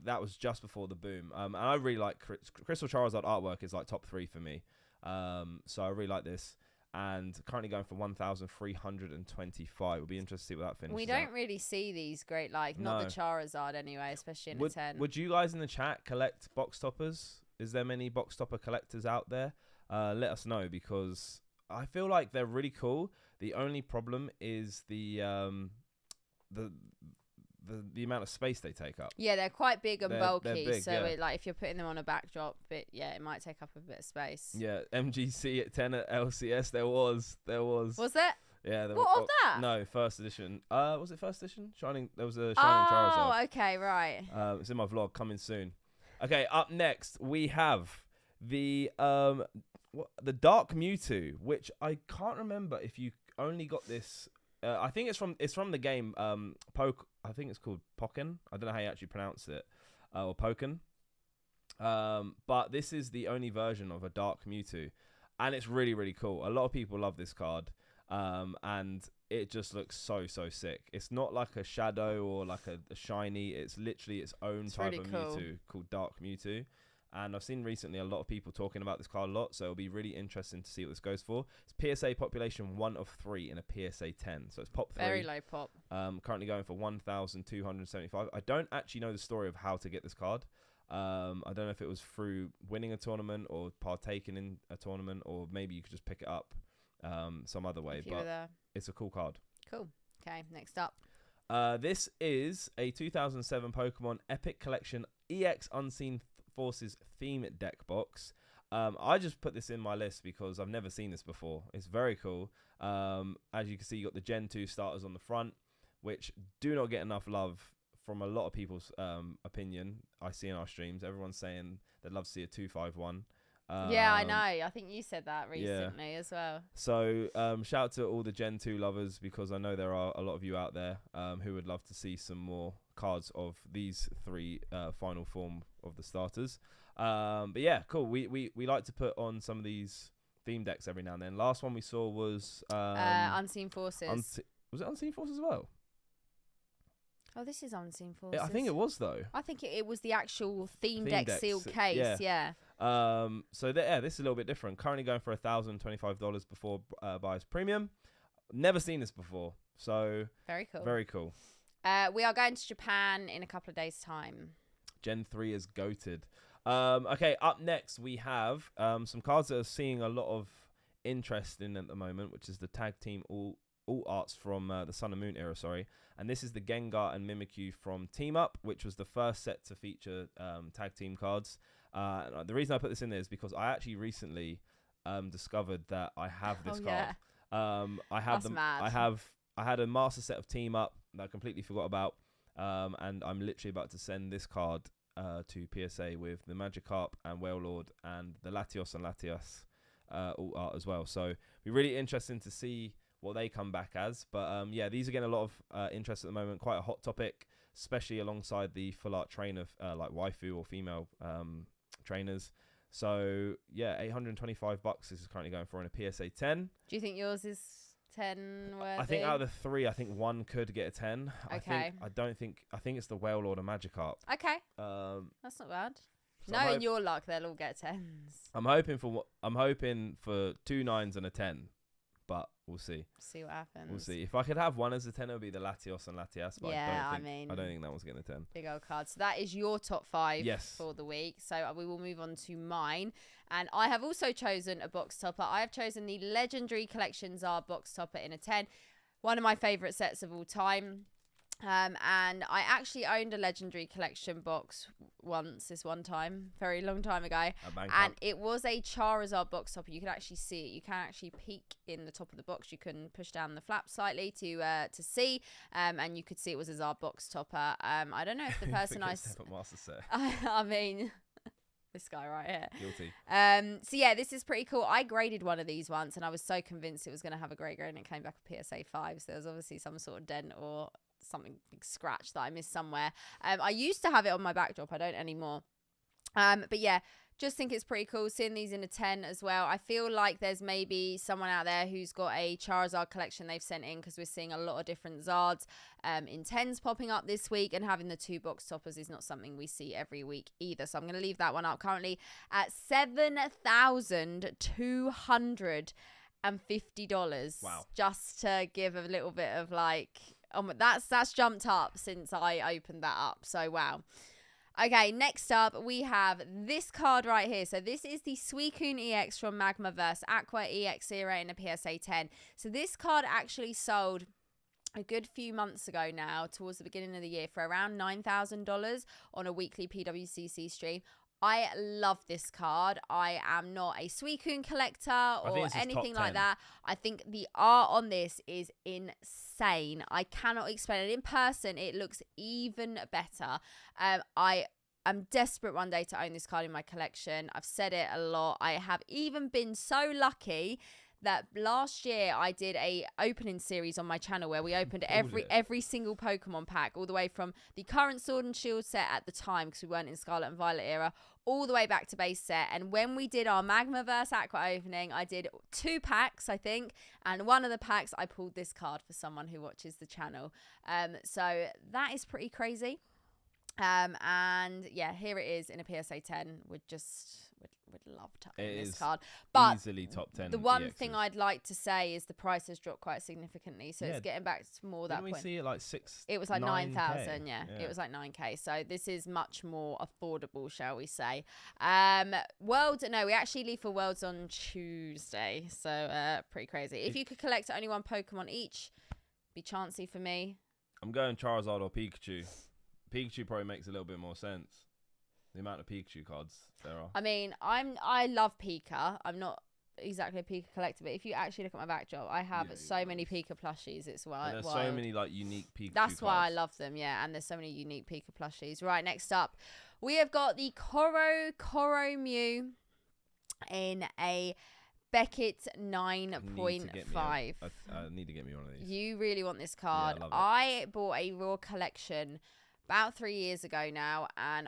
that was just before the boom. And I really like Crystal Charizard artwork is like top 3 for me. So I really like this. And currently going for 1,325. We'll be interested to see what that finishes. We don't really see these great, not the Charizard anyway, especially in a 10. Would you guys in the chat collect box toppers? Is there many box topper collectors out there? Let us know, because I feel like they're really cool. The only problem is the amount of space they take up. Yeah, they're quite big and bulky. They're big, so yeah. if you're putting them on a backdrop, it might take up a bit of space. Yeah, MGC at 10 at LCS. There was. Was there? Yeah. What of that? No, first edition. Was it first edition? There was a Shining Charizard. Oh, okay, right. It's in my vlog coming soon. Okay, up next we have the Dark Mewtwo, which I can't remember if you only got this. I think it's from the game I think it's called Pokken. I don't know how you actually pronounce it, or Pokken. But this is the only version of a Dark Mewtwo, and it's really, really cool. A lot of people love this card, and it just looks so sick. It's not like a shadow or like a shiny. It's literally its own type really of cool Mewtwo called Dark Mewtwo. And I've seen recently a lot of people talking about this card a lot, so it'll be really interesting to see what this goes for. It's PSA population 1 of 3 in a PSA 10, so it's pop 3. Very low pop. Currently going for 1,275. I don't actually know the story of how to get this card. I don't know if it was through winning a tournament or partaking in a tournament, or maybe you could just pick it up some other way. But it's a cool card. Cool. Okay, next up. This is a 2007 Pokemon Epic Collection EX Unseen Forces theme deck box. I just put this in my list because I've never seen this before. It's very cool. As you can see, you got the Gen 2 starters on the front, which do not get enough love from a lot of people's opinion. I see in our streams, everyone's saying they'd love to see a 251. Yeah, I know. I think you said that recently as well. So shout out to all the Gen 2 lovers, because I know there are a lot of you out there who would love to see some more cards of these 3 final form of the starters. But yeah, cool. We like to put on some of these theme decks every now and then. Last one we saw was Unseen Forces. Was it Unseen Forces as well? Oh, this is Unseen Forces. I think it was, though. I think it was the actual theme deck sealed case. Yeah. So this is a little bit different. Currently going for $1,025 before buyer's premium. Never seen this before, so very cool. Very cool. We are going to Japan in a couple of days' time. Gen 3 is goated. Okay, up next we have some cards that are seeing a lot of interest in at the moment, which is the tag team all arts from the Sun and Moon era, and this is the Gengar and Mimikyu from Team Up, which was the first set to feature tag team cards. The reason I put this in there is because I actually recently discovered that I have this card. I have them. Mad. I had a master set of Team Up that I completely forgot about, and I'm literally about to send this card to PSA with the Magikarp and Wailord and the Latios and Latias all art as well. So it'll be really interesting to see what they come back as. But yeah, these are getting a lot of interest at the moment. Quite a hot topic, especially alongside the full art trainer like waifu or female trainers. So yeah, $825 this is currently going for in a PSA 10. Do you think yours is 10 worthy? I think out of the 3, I think one could get a 10. Okay. I think it's the Wailord and Magikarp. Okay. That's not bad. So knowing your luck, they'll all get 10s. I'm hoping for 2 9s and a 10. But we'll see. See what happens. We'll see. If I could have one as a 10, it would be the Latios and Latias. But yeah, I don't think that one's getting a 10. Big old card. So that is your top 5 yes. for the week. So we will move on to mine. And I have also chosen a box topper. I have chosen the Legendary Collection Zard box topper in a 10. One of my favourite sets of all time. And I actually owned a Legendary Collection box one time, very long time ago, and it was a Charizard box topper. You can actually see it. You can actually peek in the top of the box. You can push down the flap slightly to see, and you could see it was a Zard box topper. I don't know if the person I mean. This guy right here. Guilty. So yeah, this is pretty cool. I graded one of these once, and I was so convinced it was going to have a great grade, and it came back a PSA 5. So there was obviously some sort of dent or something big scratch that I missed somewhere. I used to have it on my backdrop. I don't anymore. But yeah, just think it's pretty cool seeing these in a 10 as well. I feel like there's maybe someone out there who's got a Charizard collection they've sent in, because we're seeing a lot of different Zards in 10s popping up this week, and having the 2 box toppers is not something we see every week either. So I'm going to leave that one up currently at $7,250. Wow. Just to give a little bit of like, that's jumped up since I opened that up. So wow. Okay, next up we have this card right here. So this is the Suicune EX from Magmaverse Aqua EX era in a PSA 10. So this card actually sold a good few months ago now, towards the beginning of the year, for around $9,000 on a weekly PWCC stream. I love this card. I am not a Suicune collector or anything like that. I think the art on this is insane. I cannot explain it. In person, it looks even better. I'm desperate one day to own this card in my collection. I've said it a lot. I have even been so lucky that last year I did a opening series on my channel where we opened every single Pokemon pack, all the way from the current Sword and Shield set at the time, because we weren't in Scarlet and Violet era, all the way back to base set. And when we did our Magmaverse Aqua opening, I did 2 packs, I think, and one of the packs I pulled this card for someone who watches the channel. So that is pretty crazy. And yeah, here it is in a PSA 10. Would love to own this card. But easily top 10. The one EXs. thing I'd like to say is the price has dropped quite significantly, so it's getting back to more that point. Didn't we see it like 6? It was like 9,000. Yeah, it was like 9K. So this is much more affordable, shall we say? Worlds. No, we actually leave for Worlds on Tuesday, so pretty crazy. If you could collect only one Pokemon each, be chancy for me. I'm going Charizard or Pikachu. Pikachu probably makes a little bit more sense. The amount of Pikachu cards there are. I mean, I love Pika. I'm not exactly a Pika collector, but if you actually look at my backdrop, I have so many Pika plushies. It's wild. There's so many like unique Pikachu That's cards. why I love them, yeah. And there's so many unique Pika plushies. Right, next up, we have got the Coro Mew in a Beckett 9.5. I need to get me one of these. You really want this card. Yeah, I bought a raw collection about 3 years ago now, and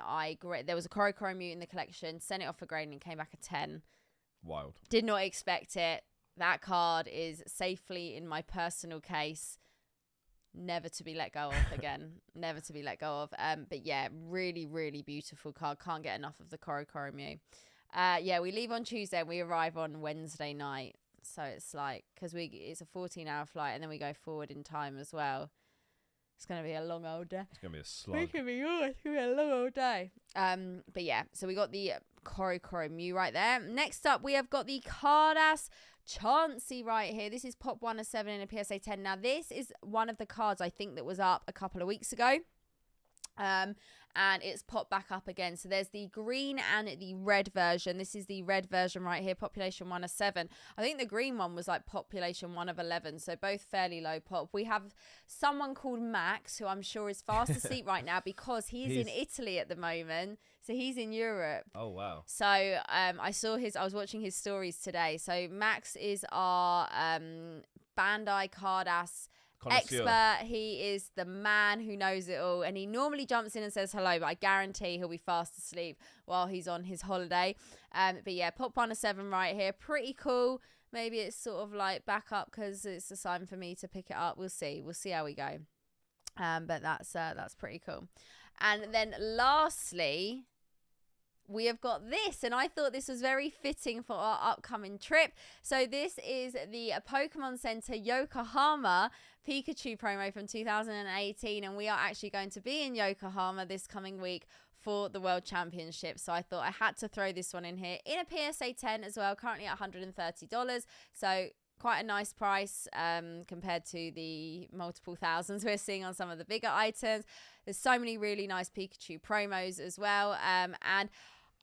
there was a Coro Mew in the collection, sent it off for grading and came back a 10. Wild. Did not expect it. That card is safely in my personal case, never to be let go of again. Never to be let go of. But yeah, really, really beautiful card. Can't get enough of the Coro Mew. Yeah, we leave on Tuesday and we arrive on Wednesday night. So it's like, because it's a 14-hour flight and then we go forward in time as well. It's going to be a long old day. It's going to be a slug. It's going to be a long old day. But yeah, so we got the Coro Mew right there. Next up, we have got the Cardass Chansey right here. This is Pop 1 of 7 in a PSA 10. Now, this is one of the cards I think that was up a couple of weeks ago. And it's popped back up again. So there's the green and the red version. This is the red version right here, population 1 of 7. I think the green one was like population 1 of 11. So both fairly low pop. We have someone called Max, who I'm sure is fast asleep right now because he's in Italy at the moment. So he's in Europe. Oh, wow. So I was watching his stories today. So Max is our Bandai Cardass expert. He is the man who knows it all, and he normally jumps in and says hello, but I guarantee he'll be fast asleep while he's on his holiday. But yeah, Pop 1 of 7 right here, pretty cool. Maybe it's sort of like back up because it's a sign for me to pick it up. We'll see how we go. But that's pretty cool. And then lastly, we have got this, and I thought this was very fitting for our upcoming trip. So this is the Pokemon Center Yokohama Pikachu promo from 2018, and we are actually going to be in Yokohama this coming week for the World Championship. So I thought I had to throw this one in here in a PSA 10 as well, currently at $130. So quite a nice price compared to the multiple thousands we're seeing on some of the bigger items. There's so many really nice Pikachu promos as well. And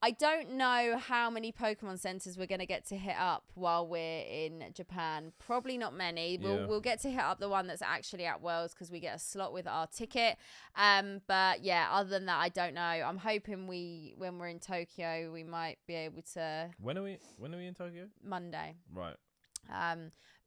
I don't know how many Pokemon centers we're going to get to hit up while we're in Japan. Probably not many. We'll get to hit up the one that's actually at Worlds because we get a slot with our ticket. But yeah, other than that, I don't know. I'm hoping when we're in Tokyo, we might be able to. When are we in Tokyo? Monday. Right.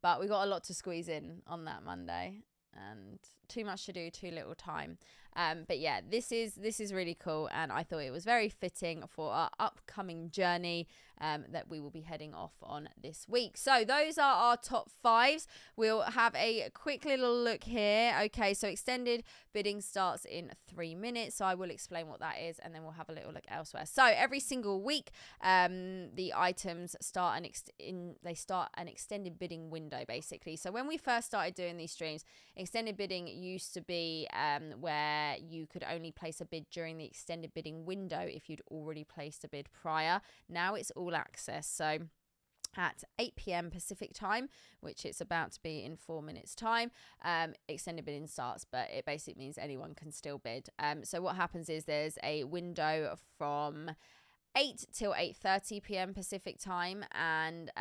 But we got a lot to squeeze in on that Monday, and too much to do, too little time. But yeah, this is really cool, and I thought it was very fitting for our upcoming journey that we will be heading off on this week. So those are our top 5s. We'll have a quick little look here. Okay, so extended bidding starts in 3 minutes, so I will explain what that is, and then we'll have a little look elsewhere. So every single week, the items start an extended bidding window, basically. So when we first started doing these streams, extended bidding used to be where you could only place a bid during the extended bidding window if you'd already placed a bid prior. Now it's all access. So at 8 p.m. Pacific time, which it's about to be in 4 minutes time, extended bidding starts, but it basically means anyone can still bid. So what happens is there's a window from 8 till 8:30 p.m. Pacific time, and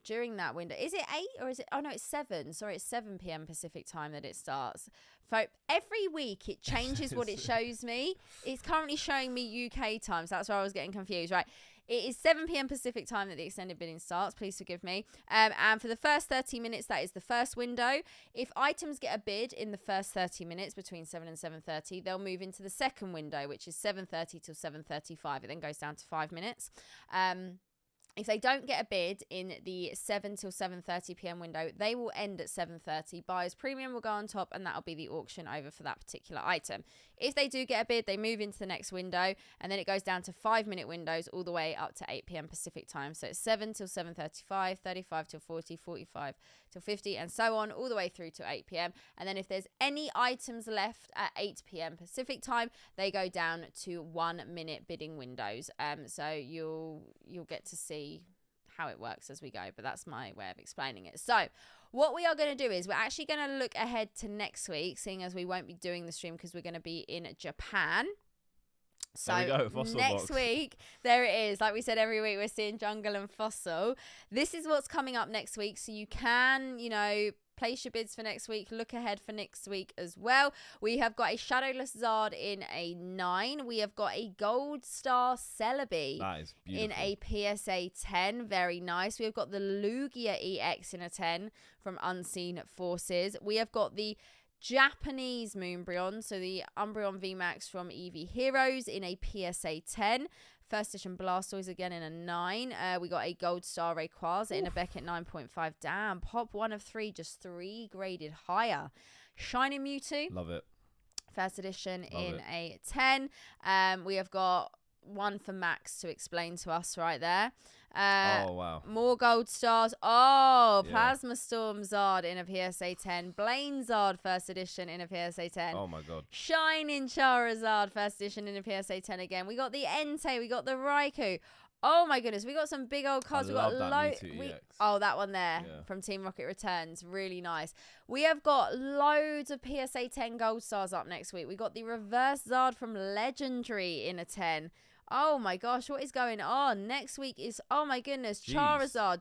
during that window, is it 8 or is it? Oh no, it's 7. Sorry, it's 7 p.m. Pacific time that it starts. So every week it changes what it shows me. It's currently showing me UK time, so that's where I was getting confused. Right, it is 7 p.m. Pacific time that the extended bidding starts. Please forgive me. And for the first 30 minutes, that is the first window. If items get a bid in the first 30 minutes between 7 and 7:30, they'll move into the second window, which is 7:30 till 7:35. It then goes down to 5 minutes. If they don't get a bid in the 7 till 7:30 p.m. window, they will end at 7:30. Buyer's premium will go on top, and that'll be the auction over for that particular item. If they do get a bid, they move into the next window, and then it goes down to 5-minute windows all the way up to 8 p.m. Pacific time. So it's 7 till 7:35, 35 till 40, 45 till 50, and so on, all the way through to 8 p.m. And then if there's any items left at 8 p.m. Pacific time, they go down to 1-minute bidding windows. So you'll get to see how it works as we go, but that's my way of explaining it. So what we are going to do is we're actually going to look ahead to next week, seeing as we won't be doing the stream because we're going to be in Japan. So next week, there it is. Like we said, every week we're seeing Jungle and Fossil. This is what's coming up next week. So you can, place your bids for next week. Look ahead for next week as well. We have got a Shadowless Zard in a 9. We have got a Gold Star Celebi in a PSA 10. Very nice. We have got the Lugia EX in a 10 from Unseen Forces. We have got the Japanese Moonbryon, so the Umbreon VMAX from Eevee Heroes in a PSA 10. First edition Blastoise again in a 9. We got a Gold Star Rayquaza in a Beckett 9.5. Damn, pop 1 of 3, just 3 graded higher. Shiny Mewtwo. Love it. First edition in a 10. We have got one for Max to explain to us right there. Oh, wow. More Gold Stars. Oh, Plasma Storm Zard in a PSA 10. Blaine Zard first edition in a PSA 10. Oh, my God. Shining Charizard first edition in a PSA 10 again. We got the Entei. We got the Raikou. Oh, my goodness. We got some big old cards. We got that one there from Team Rocket Returns. Really nice. We have got loads of PSA 10 Gold Stars up next week. We got the Reverse Zard from Legendary in a 10. Oh my gosh, what is going on? Next week is, oh my goodness, Charizard.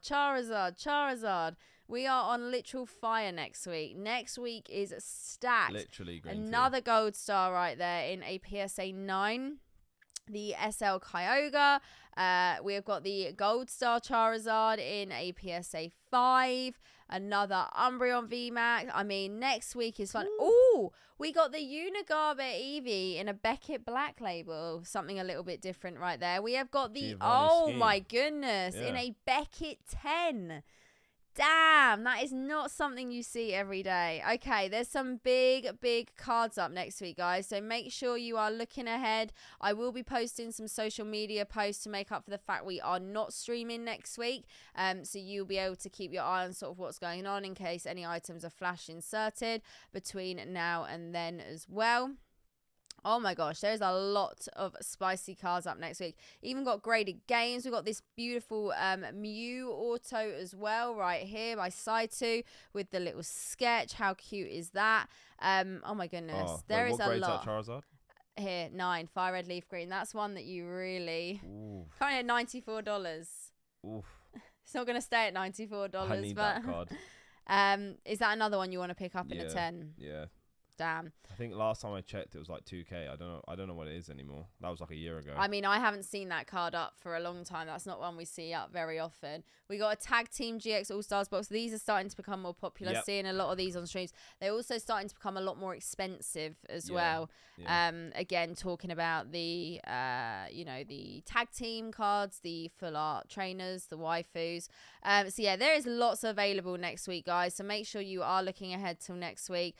We are on literal fire next week. Next week is stacked. Literally. Another Gold Star right there in a PSA 9. The SL Kyogre. We have got the Gold Star Charizard in a PSA 5. Another Umbreon VMAX. I mean, next week is fun. Oh, we got the Unigaba Eevee in a Beckett Black Label. Something a little bit different right there. We have got the, my goodness, in a Beckett 10. Damn, that is not something you see every day. Okay, there's some big cards up next week, guys. So make sure you are looking ahead. I will be posting some social media posts to make up for the fact we are not streaming next week. So you'll be able to keep your eye on sort of what's going on in case any items are flash inserted between now and then as well. Oh my gosh, there's a lot of spicy cards up next week. Even got graded games. We've got this beautiful Mew auto as well right here by Saito with the little sketch. How cute is that? Oh my goodness. There is a lot. Charizard? Here, 9. Fire Red Leaf Green. That's one that you really... Currently at $94. Oof. It's not going to stay at $94. I need that card. Is that another one you want to pick up in a 10? Yeah. Damn. I think last time I checked it was like 2K. I don't know what it is anymore. That was like a year ago. I mean, I haven't seen that card up for a long time. That's not one we see up very often. We got a Tag Team GX All-Stars box. These are starting to become more popular. Seeing a lot of these on streams. They're also starting to become a lot more expensive as well. Again, talking about the the tag team cards, the full art trainers, the waifus. So yeah, there is lots available next week, guys. So make sure you are looking ahead till next week.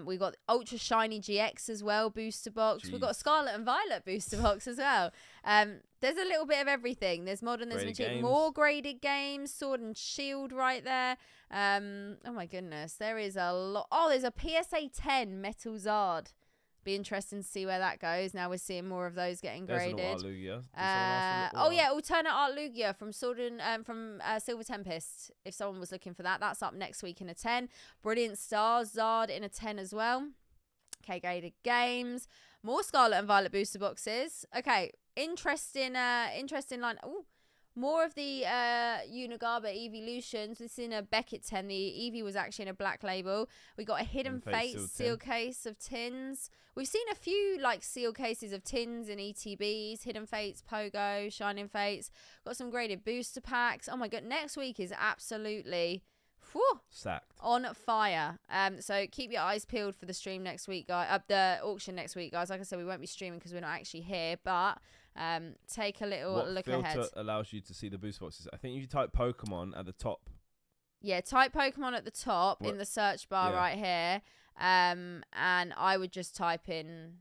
We got Ultra Shiny GX as well, booster box. We've got Scarlet and Violet booster box as well. There's a little bit of everything. There's modern, there's mature, more graded games, Sword and Shield right there. Oh my goodness, there is a lot. Oh, there's a PSA 10 Metal Zard. Be interesting to see where that goes. Now we're seeing more of those getting graded. There's an Art Lugia. Alternate Art Lugia from Silver Tempest. If someone was looking for that, that's up next week in a 10. Brilliant Stars Zard in a 10 as well. Okay, graded games. More Scarlet and Violet booster boxes. Okay, interesting line. Ooh. More of the Unigaba Evolutions. This is in a Beckett 10. The Eevee was actually in a black label. We got a Hidden Fate seal case of tins. We've seen a few like seal cases of tins and ETBs, Hidden Fates, Pogo, Shining Fates. Got some graded booster packs. Oh my god, next week is absolutely stacked, on fire. So keep your eyes peeled for the stream next week, guys. The auction next week, guys. Like I said, we won't be streaming because we're not actually here, but take a little what look filter ahead. allows you to see the booster boxes? I think you type Pokemon at the top. Yeah, type Pokemon at the top in the search bar right here. And I would just type in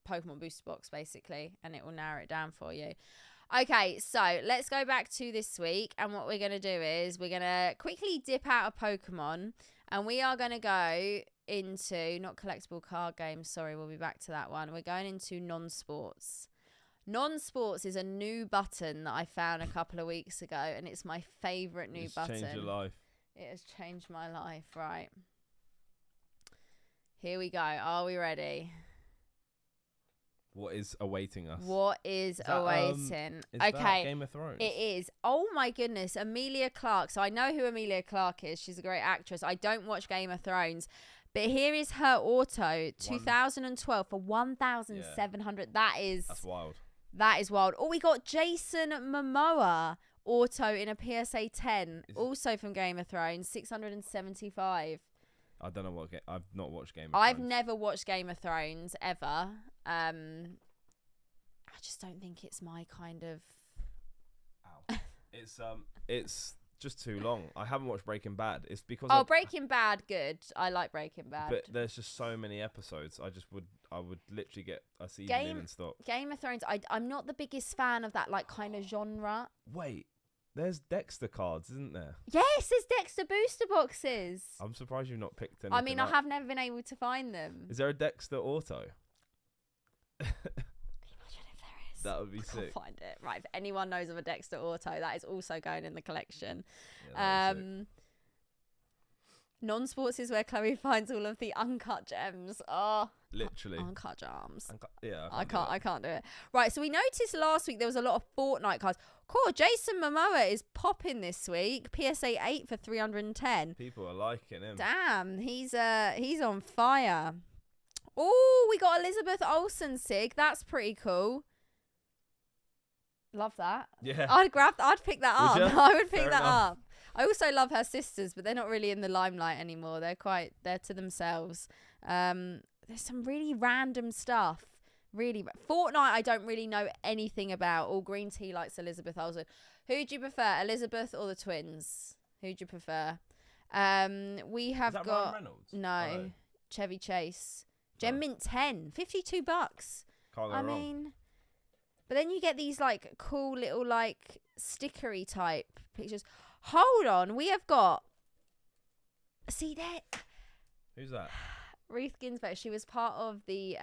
Pokemon booster box basically, and it will narrow it down for you. Okay, so let's go back to this week, and what we're going to do is we're going to quickly dip out of Pokemon, and we are going to go into, not collectible card games, sorry, we'll be back to that one. We're going into non-sports. Non-sports is a new button that I found a couple of weeks ago, and it's my favourite new button. It's changed your life. It has changed my life, right. Here we go. Are we ready? What is awaiting us? What is awaiting? Is that Game of Thrones? It is. Oh my goodness, Emilia Clarke. So I know who Emilia Clarke is. She's a great actress. I don't watch Game of Thrones, but here is her auto, 2012 for 1,700. That's wild. That is wild. Oh, we got Jason Momoa auto in a PSA 10, also from Game of Thrones, 675. I don't know what I've not watched Game of Thrones. I've never watched Game of Thrones ever. I just don't think it's my kind of. It's just too long. I haven't watched Breaking Bad. It's because Breaking Bad, good. I like Breaking Bad. But there's just so many episodes. I would literally get a season in and stop. Game of Thrones. I'm not the biggest fan of that kind of genre. Wait. There's Dexter cards, isn't there? Yes, there's Dexter booster boxes. I'm surprised you've not picked any. I mean, I have never been able to find them. Is there a Dexter auto? Can you imagine if there is? That would be sick. I'll find it. Right, if anyone knows of a Dexter auto, that is also going in the collection. Yeah, non-sports is where Chloe finds all of the uncut gems. Oh, literally uncut gems. I can't do it. Right, so we noticed last week there was a lot of Fortnite cards. Cool, Jason Momoa is popping this week. PSA 8 for 310. People are liking him. Damn, he's on fire. Oh, we got Elizabeth Olsen sig. That's pretty cool. Love that. Yeah. I'd pick that up. I would pick that up. I also love her sisters, but they're not really in the limelight anymore. They're to themselves. There's some really random stuff. Really, Fortnite I don't really know anything about. All Green Tea likes Elizabeth Olsen. Who do you prefer, Elizabeth or the twins? Who do you prefer? We have got Ryan Reynolds? No, Chevy Chase. Gem Mint 10, $52. Can't go wrong. mean, but then you get these cool little stickery type pictures. Hold on, we have got. See that? Who's that? Ruth Ginsburg. She was part of the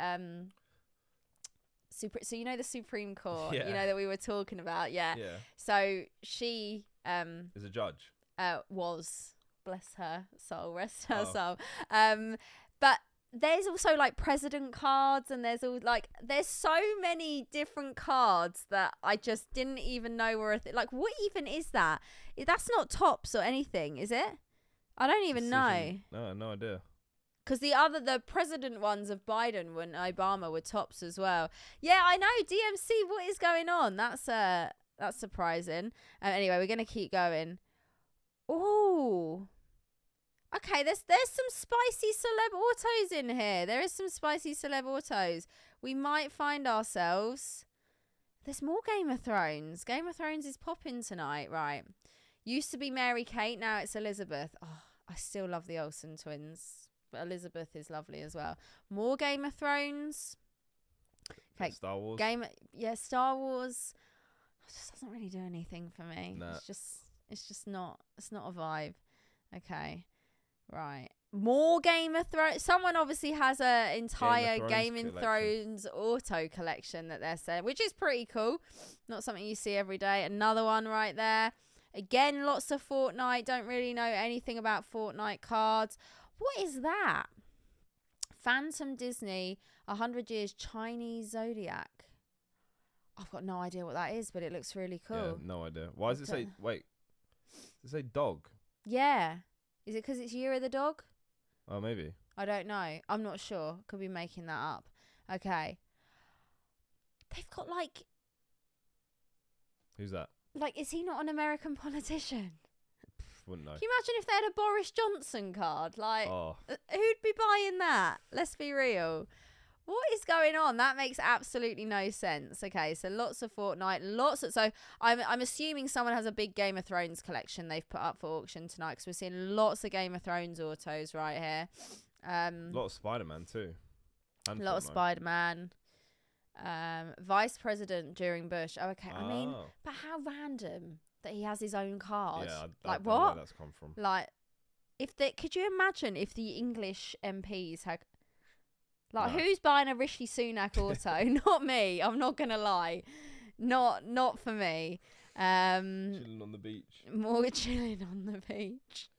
so the Supreme Court, that we were talking about, yeah. So she is a judge. Was, bless her soul, rest her soul. But there's also president cards, and there's there's so many different cards that I just didn't even know were what even is that? That's not tops or anything, is it? I don't even know. No idea. Because the president ones of Biden and Obama were tops as well. Yeah, I know. DMC, what is going on? That's surprising. Anyway, we're gonna keep going. Oh, okay. There's some spicy celeb autos in here. There is some spicy celeb autos. We might find ourselves. There's more Game of Thrones. Game of Thrones is popping tonight, right? Used to be Mary Kate, now it's Elizabeth. Oh, I still love the Olsen twins. But Elizabeth is lovely as well. More Game of Thrones. Okay, Star Wars. Star Wars. It just doesn't really do anything for me. Nah. It's just not a vibe. Okay, right. More Game of Thrones. Someone obviously has a entire Game of Thrones auto collection that they're selling, which is pretty cool. Not something you see every day. Another one right there. Again, lots of Fortnite. Don't really know anything about Fortnite cards. What is that? Phantom Disney, 100 Years Chinese Zodiac. I've got no idea what that is, but it looks really cool. Yeah, no idea. Why does it say, wait, does it say dog? Yeah. Is it because it's Year of the Dog? Oh, maybe. I don't know. I'm not sure. Could be making that up. Okay. They've got Who's that? Is he not an American politician? Wouldn't know. Can you imagine if they had a Boris Johnson card? Who'd be buying that? Let's be real. What is going on? That makes absolutely no sense. Okay, so lots of Fortnite, so I'm assuming someone has a big Game of Thrones collection they've put up for auction tonight, because we're seeing lots of Game of Thrones autos right here. A lot of Spider-Man too. A lot of Spider-Man. Vice President during Bush. Oh, okay. I mean, but how random that he has his own card. Yeah, I don't what? know where that's come from. Like, could you imagine if the English MPs had, like, who's buying a Rishi Sunak auto? Not me. I'm not gonna lie. Not for me. Chilling on the beach. More chilling on the beach.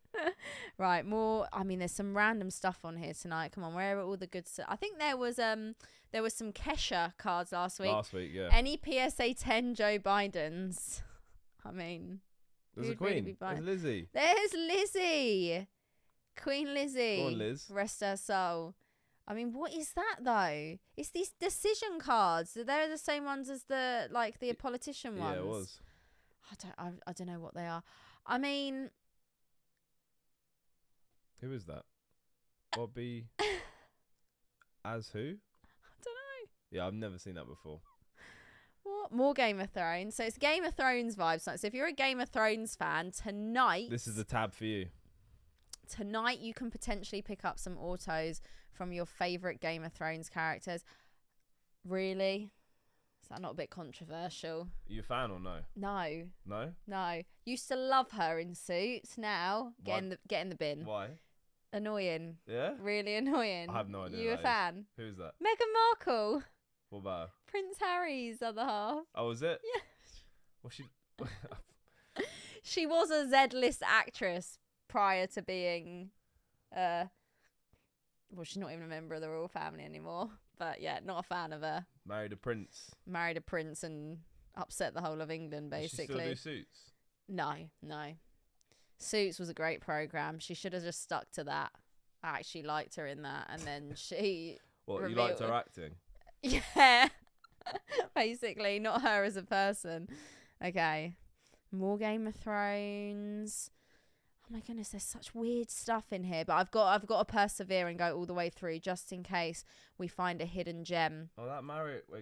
Right, more. I mean, there's some random stuff on here tonight. Come on, where are all the good stuff? I think there was some Kesha cards last week. Yeah. Any PSA 10 Joe Bidens? I mean, there's a Queen. There's Lizzie. There's Lizzie. Queen Lizzie. Go on, Liz. Rest her soul. I mean, what is that though? It's these decision cards. They're the same ones as the politician ones. Yeah, it was. I don't know what they are. I mean, who is that? Bobby. As who? I don't know. Yeah, I've never seen that before. What? More Game of Thrones. So it's Game of Thrones vibes. So if you're a Game of Thrones fan, tonight... This is the tab for you. Tonight you can potentially pick up some autos from your favourite Game of Thrones characters. Really? Is that not a bit controversial? Are you a fan or no? No. No? No. Used to love her in Suits. Now, get in the bin. Why? Annoying. Yeah? Really annoying. I have no idea. You a fan? Who's that? Meghan Markle. What about her? Prince Harry's other half. Oh, is it? Yeah. Well, she was a Z-list actress prior to being... well, she's not even a member of the royal family anymore. But yeah, not a fan of her. Married a prince. Married a prince and upset the whole of England, basically. Does she still do Suits? No. Suits was a great programme. She should have just stuck to that. I actually liked her in that. And then she... What, you liked her acting? Yeah. Basically, not her as a person. Okay. More Game of Thrones. Oh my goodness, there's such weird stuff in here. But I've got to persevere and go all the way through just in case we find a hidden gem. Oh, that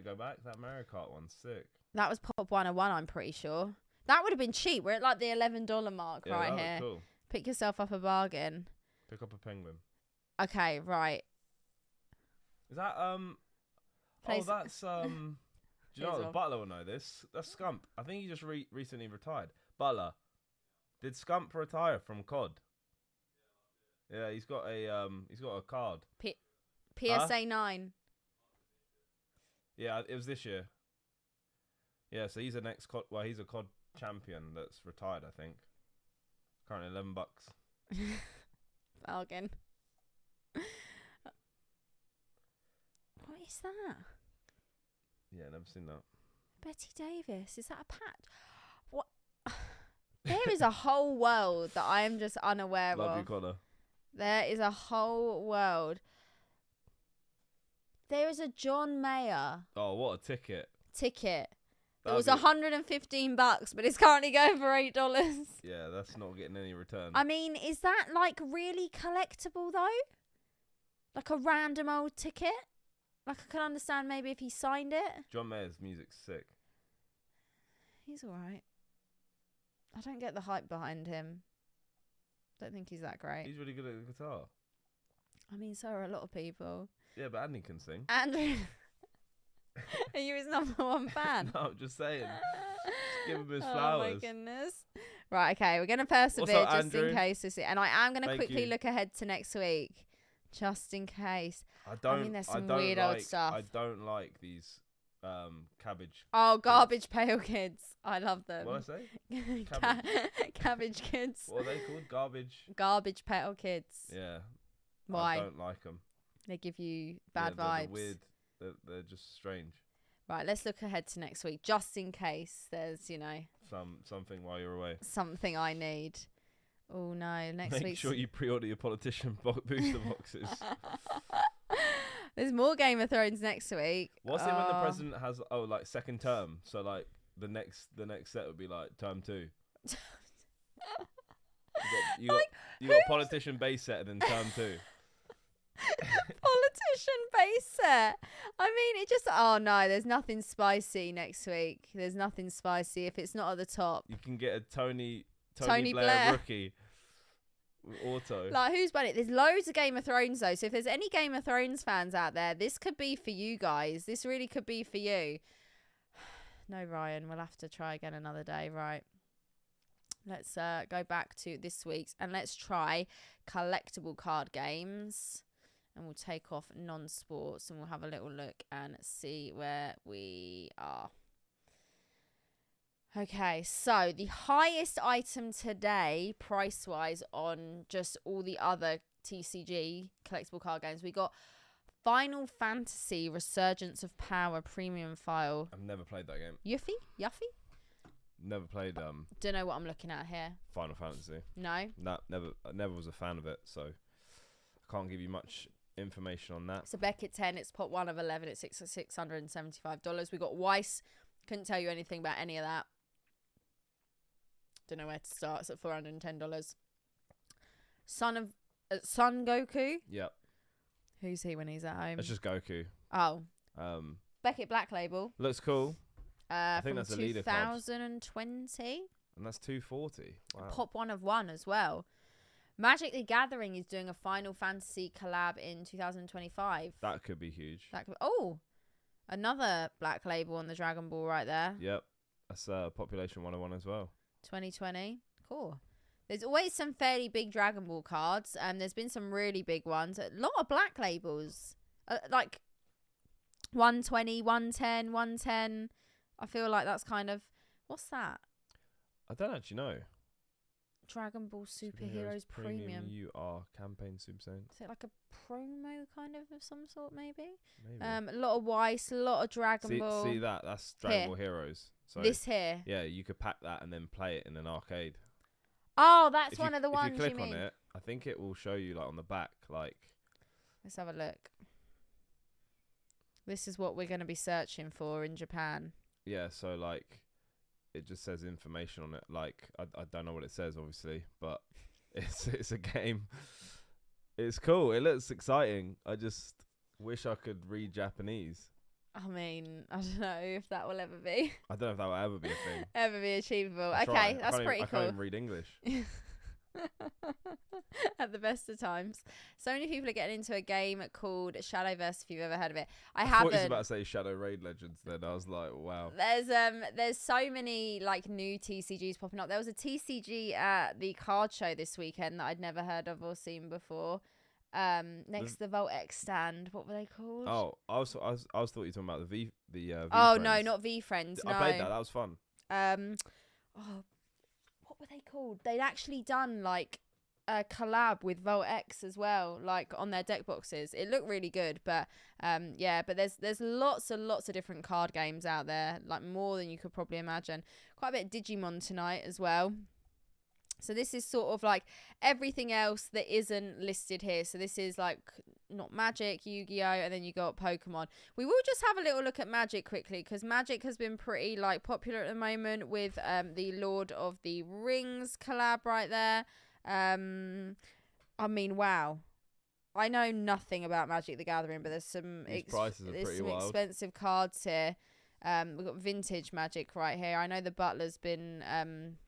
go back. That Mario Kart one's sick. That was Pop 101, I'm pretty sure. That would have been cheap. We're at like the $11 mark right here. Cool. Pick yourself up a bargain. Pick up a penguin. Okay, right. Is that Oh, that's do you know what? Butler will know this. That's Scump. I think he just recently retired. Butler. Did Scump retire from COD? Yeah, he's got a card. PSA 9. Yeah, it was this year. Yeah, so he's he's a COD champion that's retired, I think. Currently $11. Bargain. What is that? Yeah, never seen that. Betty Davis. Is that a patch? What? There is a whole world that I am just unaware Love of. you, Connor. There is a whole world. There is a John Mayer. Oh, what a ticket. It was $115, but it's currently going for $8. Yeah, that's not getting any return. I mean, is that like really collectible though? Like a random old ticket? Like I can understand maybe if he signed it. John Mayer's music's sick. He's alright. I don't get the hype behind him. Don't think he's that great. He's really good at the guitar. I mean, so are a lot of people. Yeah, but Andy can sing. Andrew, are you his #1 fan? No, I'm just saying. Just give him his flowers. Oh my goodness. Right, okay, we're going to persevere up, just Andrew? in case. And I am going to Thank quickly you. look ahead to next week. Just in case. I mean, there's some weird old stuff. I don't like these cabbage. Oh, garbage pail kids. I love them. What did I say? Cabbage kids. What are they called? Garbage. Garbage pail kids. Yeah. Why? I don't like them. They give you bad they're vibes. Weird. They're just strange. Right, let's look ahead to next week, just in case there's, something while you're away. Something I need. Oh no, next week. Make sure you pre-order your politician booster boxes. There's more Game of Thrones next week. What's it when the president has second term? So like the next set would be like term 2. You got politician base set and then term 2. Politician base set. I mean, it just. Oh no, there's nothing spicy next week. There's nothing spicy if it's not at the top. You can get a Tony Blair rookie auto. Like, who's buying it? There's loads of Game of Thrones though. So if there's any Game of Thrones fans out there, this could be for you guys. This really could be for you. No, Ryan, we'll have to try again another day. Right. Let's go back to this week's and let's try collectible card games. And we'll take off non-sports and we'll have a little look and see where we are. Okay, so the highest item today, price-wise, on just all the other TCG collectible card games, we got Final Fantasy Resurgence of Power Premium File. I've never played that game. Yuffie? Never played. Don't know what I'm looking at here. Final Fantasy. No. No, never. I never was a fan of it, so I can't give you much information on that. So Beckett 10, it's pot 1 of 11. It's $675. We got Weiss. Couldn't tell you anything about any of that. Don't know where to start. It's at $410. Son Goku. Yep. Who's he when he's at home? It's just Goku. Oh. Beckett Black Label. Looks cool. I think that's a leader card. 2020. And that's $240. Wow. Pop 1 of 1 as well. Magic the Gathering is doing a Final Fantasy collab in 2025. That could be huge. Another Black Label on the Dragon Ball right there. Yep. That's Population 101 as well. 2020. Cool. There's always some fairly big Dragon Ball cards. There's been some really big ones. A lot of Black Labels. Like 120, 110, 110. I feel like that's kind of... What's that? I don't actually know. Dragon Ball Superheroes Premium. UR campaign Super Saiyans. Is it like a promo kind of some sort, maybe? A lot of Weiss, a lot of Dragon Ball. See that? That's Dragon Ball Heroes. So this here. Yeah, you could pack that and then play it in an arcade. Oh, that's one of the ones you click on it, I think it will show you like on the back, like. Let's have a look. This is what we're going to be searching for in Japan. Yeah, so like it just says information on it. Like I don't know what it says obviously, but it's a game. It's cool. It looks exciting. I just wish I could read Japanese. I mean, I don't know if that will ever be. I don't know if that will ever be a thing. Ever be achievable. Okay, that's pretty cool. I can't even read English. At the best of times. So many people are getting into a game called Shadowverse, if you've ever heard of it. I haven't. thought he was about to say Shadow Raid Legends then. I was like, wow. There's so many like new TCGs popping up. There was a TCG at the card show this weekend that I'd never heard of or seen before. Next to the Volt X stand. What were they called? Oh, I was thought you were talking about the V Oh, Friends. no, not V Friends. No. I played that. That was fun. What were they called? They'd actually done like a collab with Volt X as well, like on their deck boxes. It looked really good, but but there's lots and lots of different card games out there, like more than you could probably imagine. Quite a bit of Digimon tonight as well. So this is sort of like everything else that isn't listed here. So this is like not Magic, Yu-Gi-Oh, and then you got Pokemon. We will just have a little look at Magic quickly because Magic has been pretty like popular at the moment with the Lord of the Rings collab right there. I mean, wow. I know nothing about Magic the Gathering, but there's some expensive cards here. We've got vintage Magic right here. I know the Butler's been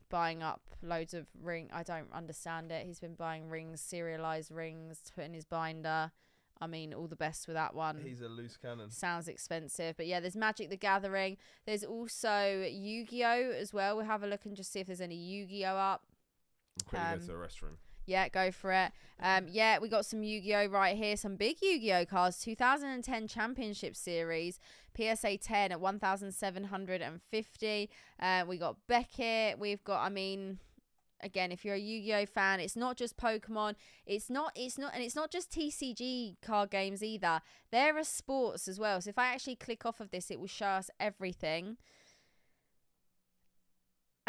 buying up loads of I don't understand it. He's been buying rings, serialized rings, to put in his binder. I mean, all the best with that one. He's a loose cannon. Sounds expensive. But yeah, there's Magic the Gathering. There's also Yu-Gi-Oh as well. We'll have a look and just see if there's any Yu-Gi-Oh up. Quickly go to the restroom. Yeah, go for it. Yeah, we got some Yu-Gi-Oh right here. Some big Yu-Gi-Oh cards. 2010 Championship Series. PSA 10 at 1,750. We got Beckett. We've got, I mean, again, if you're a Yu-Gi-Oh fan, it's not just Pokemon. It's not just TCG card games either. There are sports as well. So if I actually click off of this, it will show us everything.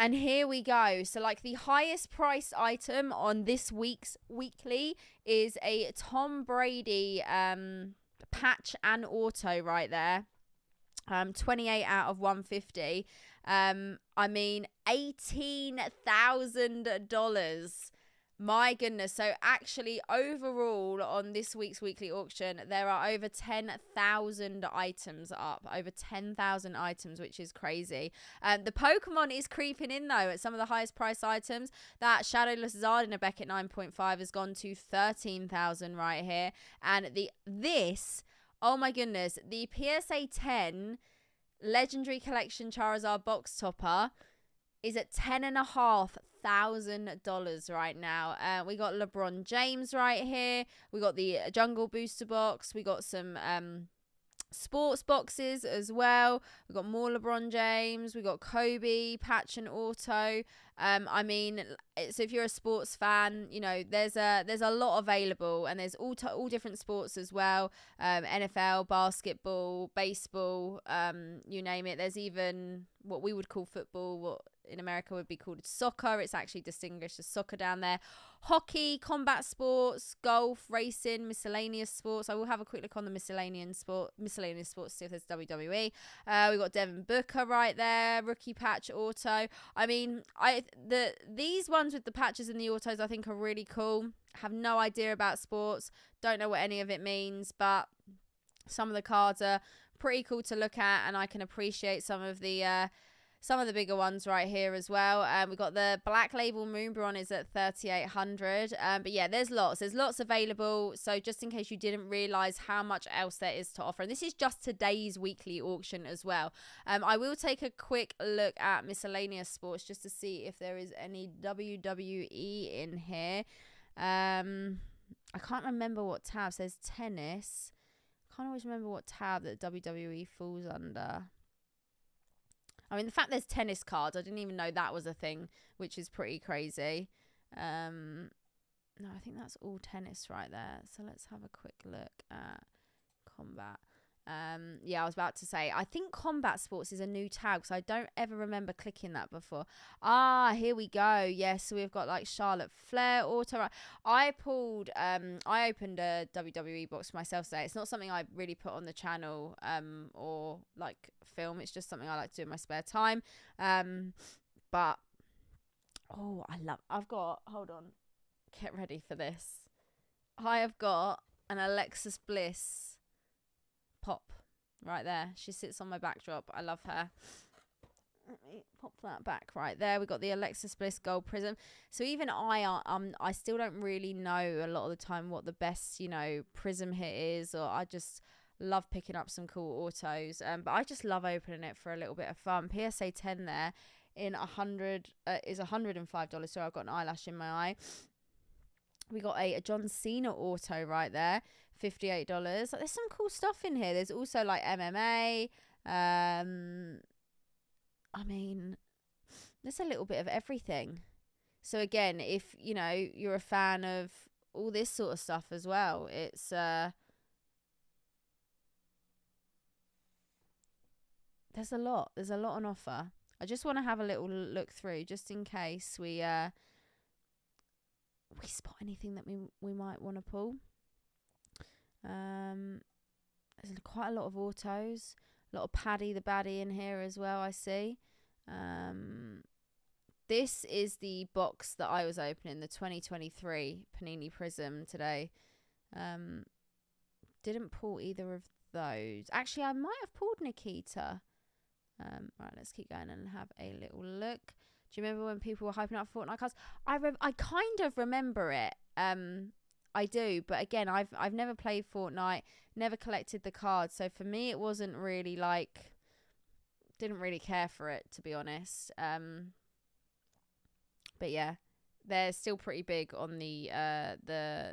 And here we go. So like the highest priced item on this week's weekly is a Tom Brady patch and auto right there. 28 out of 150. I mean, $18,000. My goodness. So actually overall on this week's weekly auction, there are over 10,000 items up. Over 10,000 items, which is crazy. The Pokemon is creeping in though at some of the highest price items. That Shadowless Zard in a Beckett 9.5 has gone to 13,000 right here. And oh my goodness, the PSA 10 Legendary Collection Charizard box topper is at $10,500 right now. We got LeBron James right here. We got the Jungle Booster box. We got some sports boxes as well. We got more LeBron James. We got Kobe patch and auto. I mean, so if you're a sports fan, you know there's a lot available, and there's all different sports as well. NFL, basketball, baseball, you name it. There's even what we would call football, what in America would be called soccer. It's actually distinguished as soccer down there. Hockey, combat sports, golf, racing, miscellaneous sports. I will have a quick look on the miscellaneous sports to see if there's WWE. We got Devin Booker right there, rookie patch auto. I mean, these ones with the patches and the autos I think are really cool. Have no idea about sports, don't know what any of it means, but some of the cards are pretty cool to look at, and I can appreciate some of the bigger ones right here as well. We've got the Black Label Moonbron is at 3,800. But yeah, there's lots available. So just in case you didn't realize how much else there is to offer. And this is just today's weekly auction as well. I will take a quick look at miscellaneous sports just to see if there is any WWE in here. I can't remember what tab. There's tennis. I can't always remember what tab that WWE falls under. I mean, the fact there's tennis cards, I didn't even know that was a thing, which is pretty crazy. No, I think that's all tennis right there. So let's have a quick look at combat. Yeah, I was about to say, I think combat sports is a new tab, because I don't ever remember clicking that before. Ah, here we go. Yes, so we've got like Charlotte Flair auto. I opened a WWE box myself today. It's not something I really put on the channel or like film. It's just something I like to do in my spare time. But hold on, get ready for this. I have got an Alexis Bliss pop right there. She sits on my backdrop. I love her. Let me pop that back right there. We got the Alexis Bliss Gold Prism. So even I still don't really know a lot of the time what the best, prism hit is, or I just love picking up some cool autos. But I just love opening it for a little bit of fun. PSA 10 there in is $105. So I've got an eyelash in my eye. We got a John Cena auto right there, $58. There's some cool stuff in here. There's also like MMA. I mean, there's a little bit of everything. So again, if you're a fan of all this sort of stuff as well, it's there's a lot on offer. I just want to have a little look through just in case we spot anything that we might want to pull. There's quite a lot of autos, a lot of Paddy the Baddie in here as well, I see. This is the box that I was opening, the 2023 Panini Prism today. Didn't pull either of those. Actually, I might have pulled Nikita. Right, let's keep going and have a little look. Do you remember when people were hyping up Fortnite cards? I kind of remember it. I do, but again, I've never played Fortnite, never collected the cards, so for me it wasn't really didn't really care for it, to be honest. But yeah, they're still pretty big on the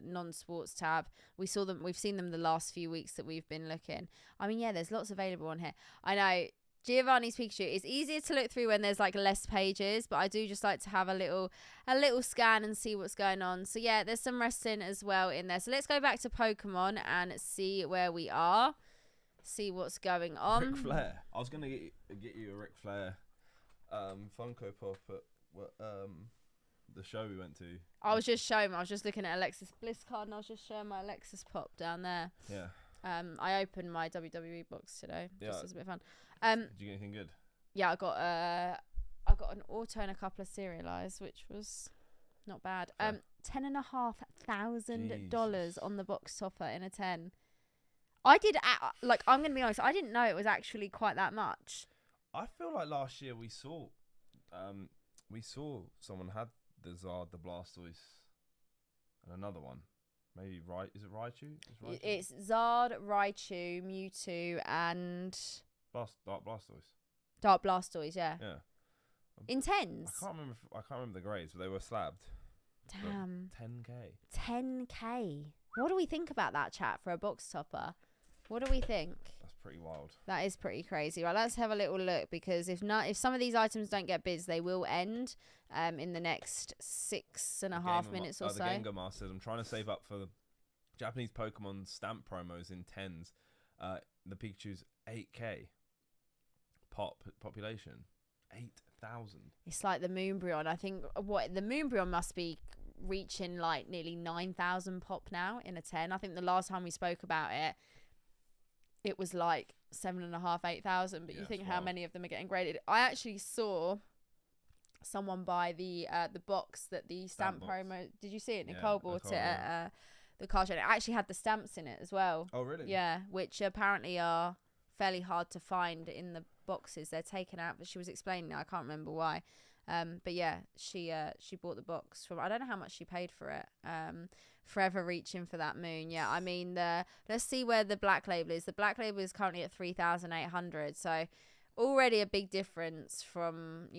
non-sports tab. We've seen them the last few weeks that we've been looking. I mean, yeah, there's lots available on here. I know. Giovanni's Pikachu. It's easier to look through when there's like less pages, but I do just like to have a little scan and see what's going on. So yeah, there's some wrestling as well in there. So let's go back to Pokemon and see where we are, see what's going on. Ric Flair. I was gonna get you a Ric Flair Funko Pop at the show we went to. I was just looking at Alexis Bliss card, and I was just showing my Alexis Pop down there. Yeah. I opened my WWE box today. Yeah. Just as a bit of fun. Did you get anything good? Yeah, I got an auto and a couple of serialized, which was Not bad. Fair. $10,500 on the box topper in a 10. I did I'm gonna be honest, I didn't know it was actually quite that much. I feel like last year we saw someone had the Zard, the Blastoise, and another one. Maybe is it Raichu? It's Zard, Raichu, Mewtwo, and Dark Blastoise. Dark Blastoise, yeah. Yeah. In 10s. I can't remember the grades, but they were slabbed. Damn. 10k. 10k. What do we think about that, chat, for a box topper? What do we think? That's pretty wild. That is pretty crazy. Right, let's have a little look, because if some of these items don't get bids, they will end in the next 6.5 minutes or so. The Gengar Master says, I'm trying to save up for the Japanese Pokemon stamp promos in 10s. The Pikachu's 8k population. 8,000. It's like the Moonbryon. I think the Moonbryon must be reaching like nearly 9,000 pop now in a 10. I think the last time we spoke about it was like 7,500, 8,000. But you think how many of them are getting graded? I actually saw someone buy the box that the stamp promo. Did you see it? Nicole bought it at the car show. It actually had the stamps in it as well. Oh, really? Yeah, which apparently are fairly hard to find in the boxes. They're taken out, but she was explaining it. I can't remember why. But yeah, she bought the box from, I don't know how much she paid for it. Forever reaching for that moon. Yeah, I mean, let's see where the black label is. The black label is currently at 3,800. So already a big difference from,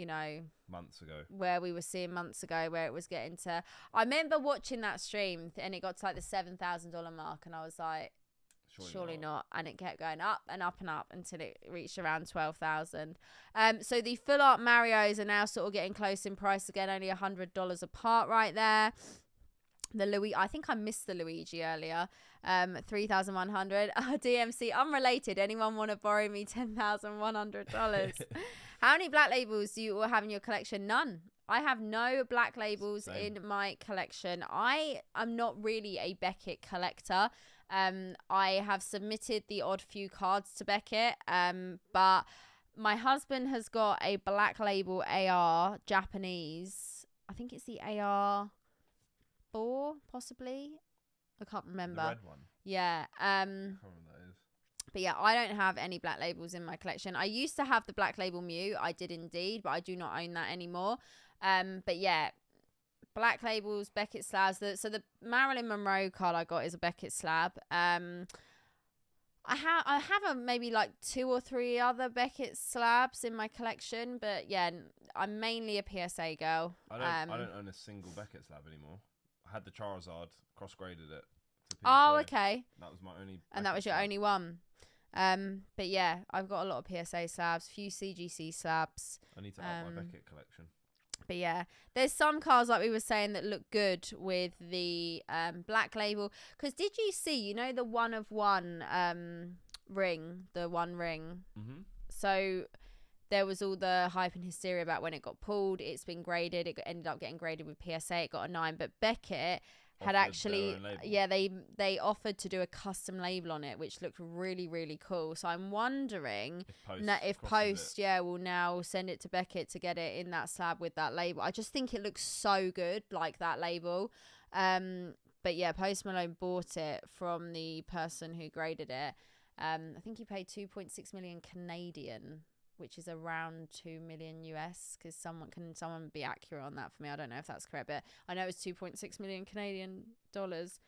months ago, where we were seeing months ago, where it was getting to, I remember watching that stream and it got to like the $7,000 mark, and I was like, surely not. And it kept going up and up and up until it reached around 12,000. So the full art Marios are now sort of getting close in price again, only $100 apart right there. The Luigi, I think I missed the Luigi earlier. 3,100. DMC unrelated. Anyone want to borrow me $10,100? How many black labels do you all have in your collection? None. I have no black labels in my collection. I am not really a Beckett collector. I have submitted the odd few cards to Beckett, but my husband has got a black label AR Japanese. I think it's the AR 4, possibly. I can't remember. The red one. Yeah. I can't remember what that is. But yeah, I don't have any black labels in my collection. I used to have the black label Mew. I did indeed, but I do not own that anymore. But yeah, black labels, Beckett slabs. So the Marilyn Monroe card I got is a Beckett slab. I have maybe like 2 or 3 other Beckett slabs in my collection, but yeah, I'm mainly a PSA girl. I don't own a single Beckett slab anymore. I had the Charizard, cross-graded it to PSA. Oh, okay. That was my only. And that was your only one. But yeah, I've got a lot of PSA slabs, few CGC slabs. I need to up my Beckett collection. But yeah, there's some cards like we were saying that look good with the black label. Because did you see, the 1 of 1 ring, the 1 ring? Mm-hmm. So there was all the hype and hysteria about when it got pulled. It's been graded. It ended up getting graded with PSA. It got a 9. But Beckett had actually, they offered to do a custom label on it, which looked really, really cool. So I'm wondering if Post will now send it to Beckett to get it in that slab with that label. I just think it looks so good, like that label. But yeah, Post Malone bought it from the person who graded it. I think he paid 2.6 million Canadian, which is around 2 million US, because someone be accurate on that for me. I don't know if that's correct, but I know it's 2.6 million Canadian dollars.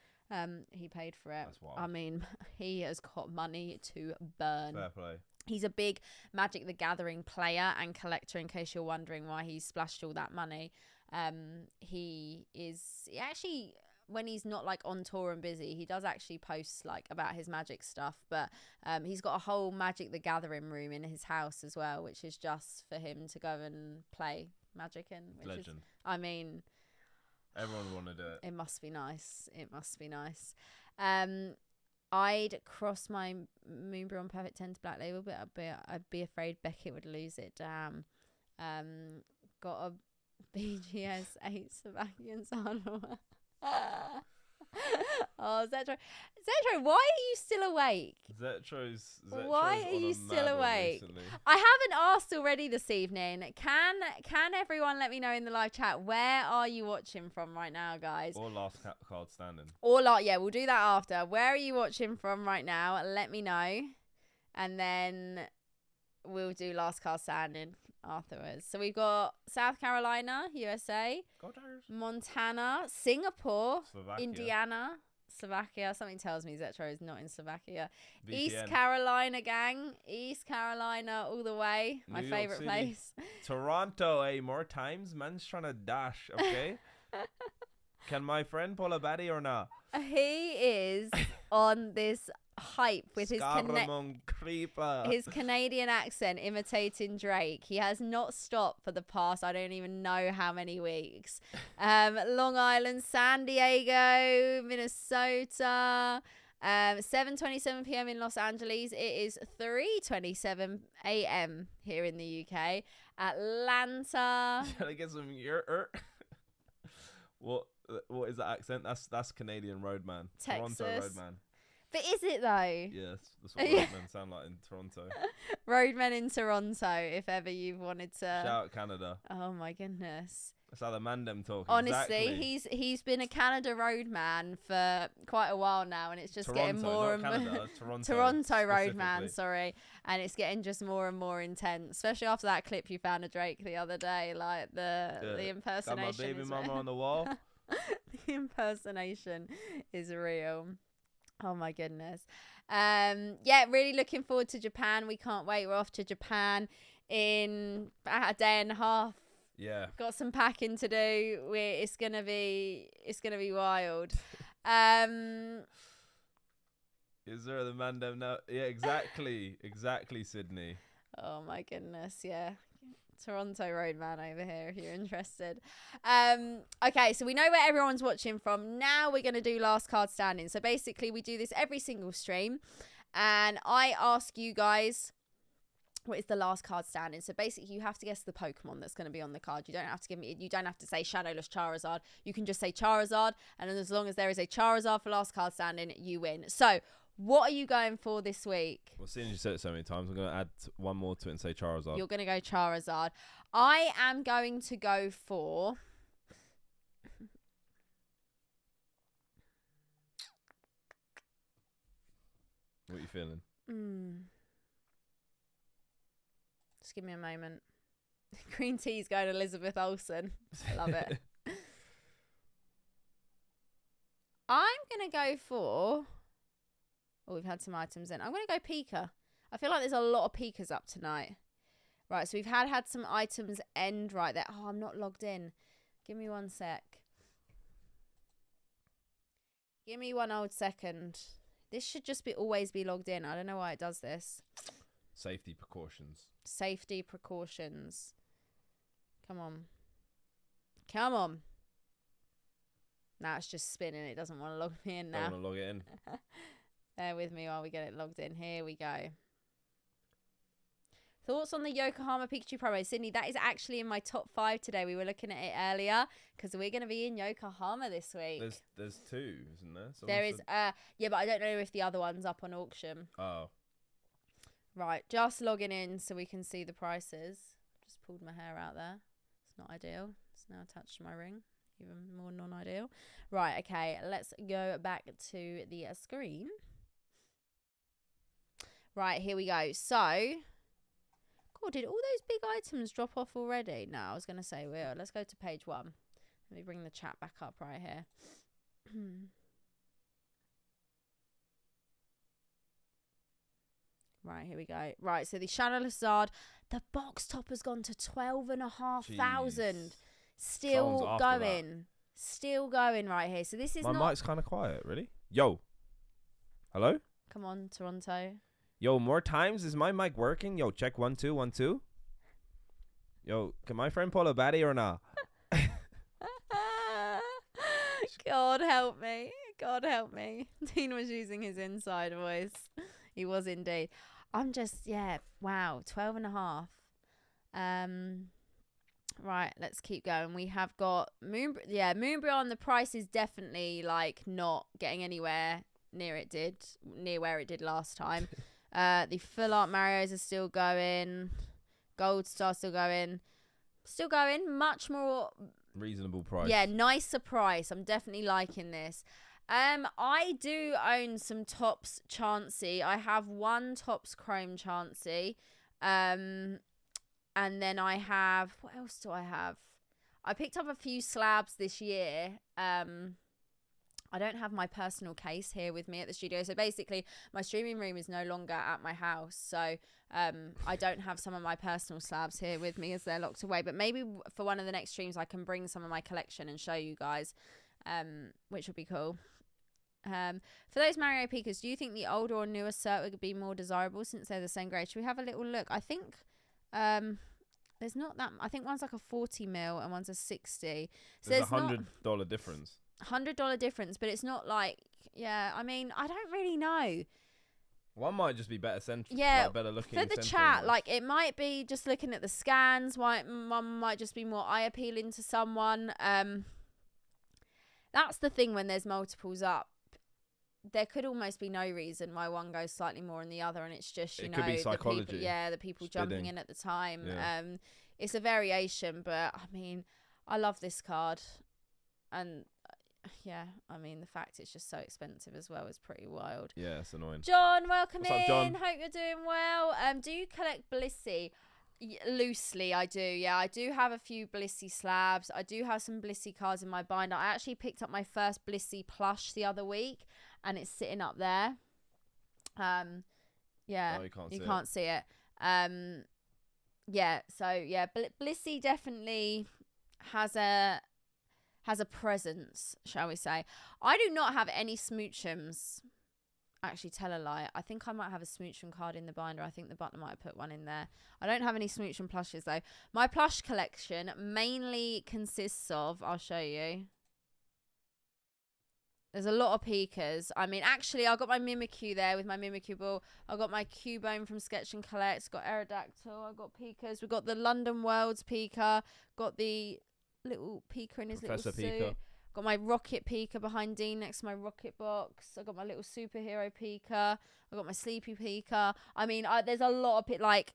He paid for it. That's wild. I mean, he has got money to burn. Fair play. He's a big Magic the Gathering player and collector, in case you're wondering why he splashed all that money. He actually, when he's not like on tour and busy, he does actually post like about his Magic stuff, but he's got a whole Magic the Gathering room in his house as well, which is just for him to go and play Magic in. Legend. Everyone want to do it. It must be nice. I'd cross my Moonbryon Perfect 10 to black label, but I'd be afraid Beckett would lose it. Damn. Got a BGS 8 Sabakian Sanwa. Oh, Zetro, why are you still awake? Zetro's Why are on you a still mad one awake? recently. I haven't asked already this evening. Can everyone let me know in the live chat, where are you watching from right now, guys? Or last card standing. Yeah, we'll do that after. Where are you watching from right now? Let me know, and then we'll do last card standing afterwards. So we've got South Carolina, USA, Montana, Singapore, Slovakia. Indiana, Slovakia. Something tells me Zetro is not in Slovakia. VPN. East Carolina, gang. East Carolina all the way. My favorite place. Toronto, more times. Man's trying to dash, okay? Can my friend pull a baddie or not? He is on this hype with his Canadian accent imitating Drake. He has not stopped for the past, I don't even know how many weeks. Long Island, San Diego, Minnesota, 7:27 p.m. in Los Angeles. It is 3:27 a.m. here in the UK. Atlanta. Gotta get some What is that accent? That's Canadian roadman. Texas. Toronto roadman. But is it though? Yes, that's what roadmen sound like in Toronto. Roadmen in Toronto, if ever you've wanted to. Shout out Canada. Oh my goodness. That's how the man them talk. Honestly, exactly. he's been a Canada roadman for quite a while now, and it's just getting more and more. Toronto roadman, sorry, and it's getting just more and more intense, especially after that clip you found of Drake the other day, like the impersonation. Got my baby mama on the wall. The impersonation is real. Oh my goodness. Yeah, really looking forward to Japan. We can't wait. We're off to Japan in about a day and a half. Yeah. Got some packing to do. It's gonna be wild. Is there the man them now? Yeah, exactly, Sydney. Oh my goodness, yeah. Toronto roadman over here if you're interested. Okay, so we know where everyone's watching from. Now we're going to do last card standing. So basically we do this every single stream, and I ask you guys what is the last card standing. So basically you have to guess the Pokemon that's going to be on the card. You don't have to you don't have to say Shadowless Charizard. You can just say Charizard, and as long as there is a Charizard for last card standing, you win. So what are you going for this week? Well, seeing as you said it so many times, I'm going to add one more to it and say Charizard. You're going to go Charizard. I am going to go for... What are you feeling? Just give me a moment. Green tea's going Elizabeth Olsen. I love it. I'm going to go for... Oh, we've had some items in. I'm going to go Pika. I feel like there's a lot of Pikas up tonight. Right, so we've had some items end right there. Oh, I'm not logged in. Give me one sec. Give me one old second. This should just always be logged in. I don't know why it does this. Safety precautions. Safety precautions. Come on. Come on. Now it's just spinning. It doesn't want to log me in now. Don't want to log it in. Bear with me while we get it logged in. Here we go. Thoughts on the Yokohama Pikachu promo? Sydney, that is actually in my top 5 today. We were looking at it earlier because we're going to be in Yokohama this week. There's 2, isn't there? There is, yeah, but I don't know if the other one's up on auction. Oh. Right, just logging in so we can see the prices. Just pulled my hair out there. It's not ideal. It's now attached to my ring. Even more non-ideal. Right, okay, let's go back to the screen. Right, here we go. So, God, did all those big items drop off already? No, I was going to say, well, let's go to page 1. Let me bring the chat back up right here. Right, here we go. Right, so the Charizard, the box top has gone to 12,500. Still going. Still going right here. So this is my mic's kind of quiet, really. Yo. Hello? Come on, Toronto. Yo, more times? Is my mic working? Yo, check 1 2 1 2. Yo, can my friend pull a baddie or not? God help me. God help me. Dean was using his inside voice. He was indeed. I'm just, yeah, wow, 12.5. Right, let's keep going. We have got Moonbreon. The price is definitely like not getting anywhere near where it did last time. The full art Marios are still going. Gold Star still going. Much more reasonable price. Yeah, nicer price. I'm definitely liking this. I do own some Topps Chansey. I have one Topps Chrome Chansey. And then I have, what else do I have? I picked up a few slabs this year. I don't have my personal case here with me at the studio. So basically, my streaming room is no longer at my house. So I don't have some of my personal slabs here with me as they're locked away. But maybe for one of the next streams, I can bring some of my collection and show you guys, which would be cool. For those Mario Pikas, do you think the older or newer cert would be more desirable since they're the same grade? Should we have a little look? I think there's not that. I think one's like a 40 mil and one's a 60. So there's $100 difference. $100 difference, but it's not like, yeah, I mean, I don't really know. One might just be better better looking. For the chat, like it might be just looking at the scans. One might just be more eye appealing to someone. That's the thing when there's multiples up. There could almost be no reason why one goes slightly more than the other, and it's just it could be psychology. The people jumping in at the time. Yeah. It's a variation, but I mean, I love this card, and yeah, I mean the fact it's just so expensive as well is pretty wild. Yeah, it's annoying. John, welcome in. What's up, John? Hope you're doing well. Do you collect Blissey? Loosely, I do. Yeah, I do have a few Blissey slabs. I do have some Blissey cards in my binder. I actually picked up my first Blissey plush the other week, and it's sitting up there. Yeah, you can't see it. Yeah, so yeah, Blissey definitely has a presence, shall we say. I do not have any Smoochums. Actually, tell a lie. I think I might have a Smoochum card in the binder. I think the butler might have put one in there. I don't have any Smoochum plushes, though. My plush collection mainly consists of... I'll show you. There's a lot of Pikas. I mean, actually, I got my Mimikyu there with my Mimikyu ball. I got my Cubone from Sketch and Collect. Got Aerodactyl. I got Pikas. We've got the London Worlds Pika. Got the little Pika in his Professor little Pika. suit. Got my Rocket Pika behind Dean next to my Rocket box. I got my little superhero Pika. I got my Sleepy Pika. I mean, there's a lot of like.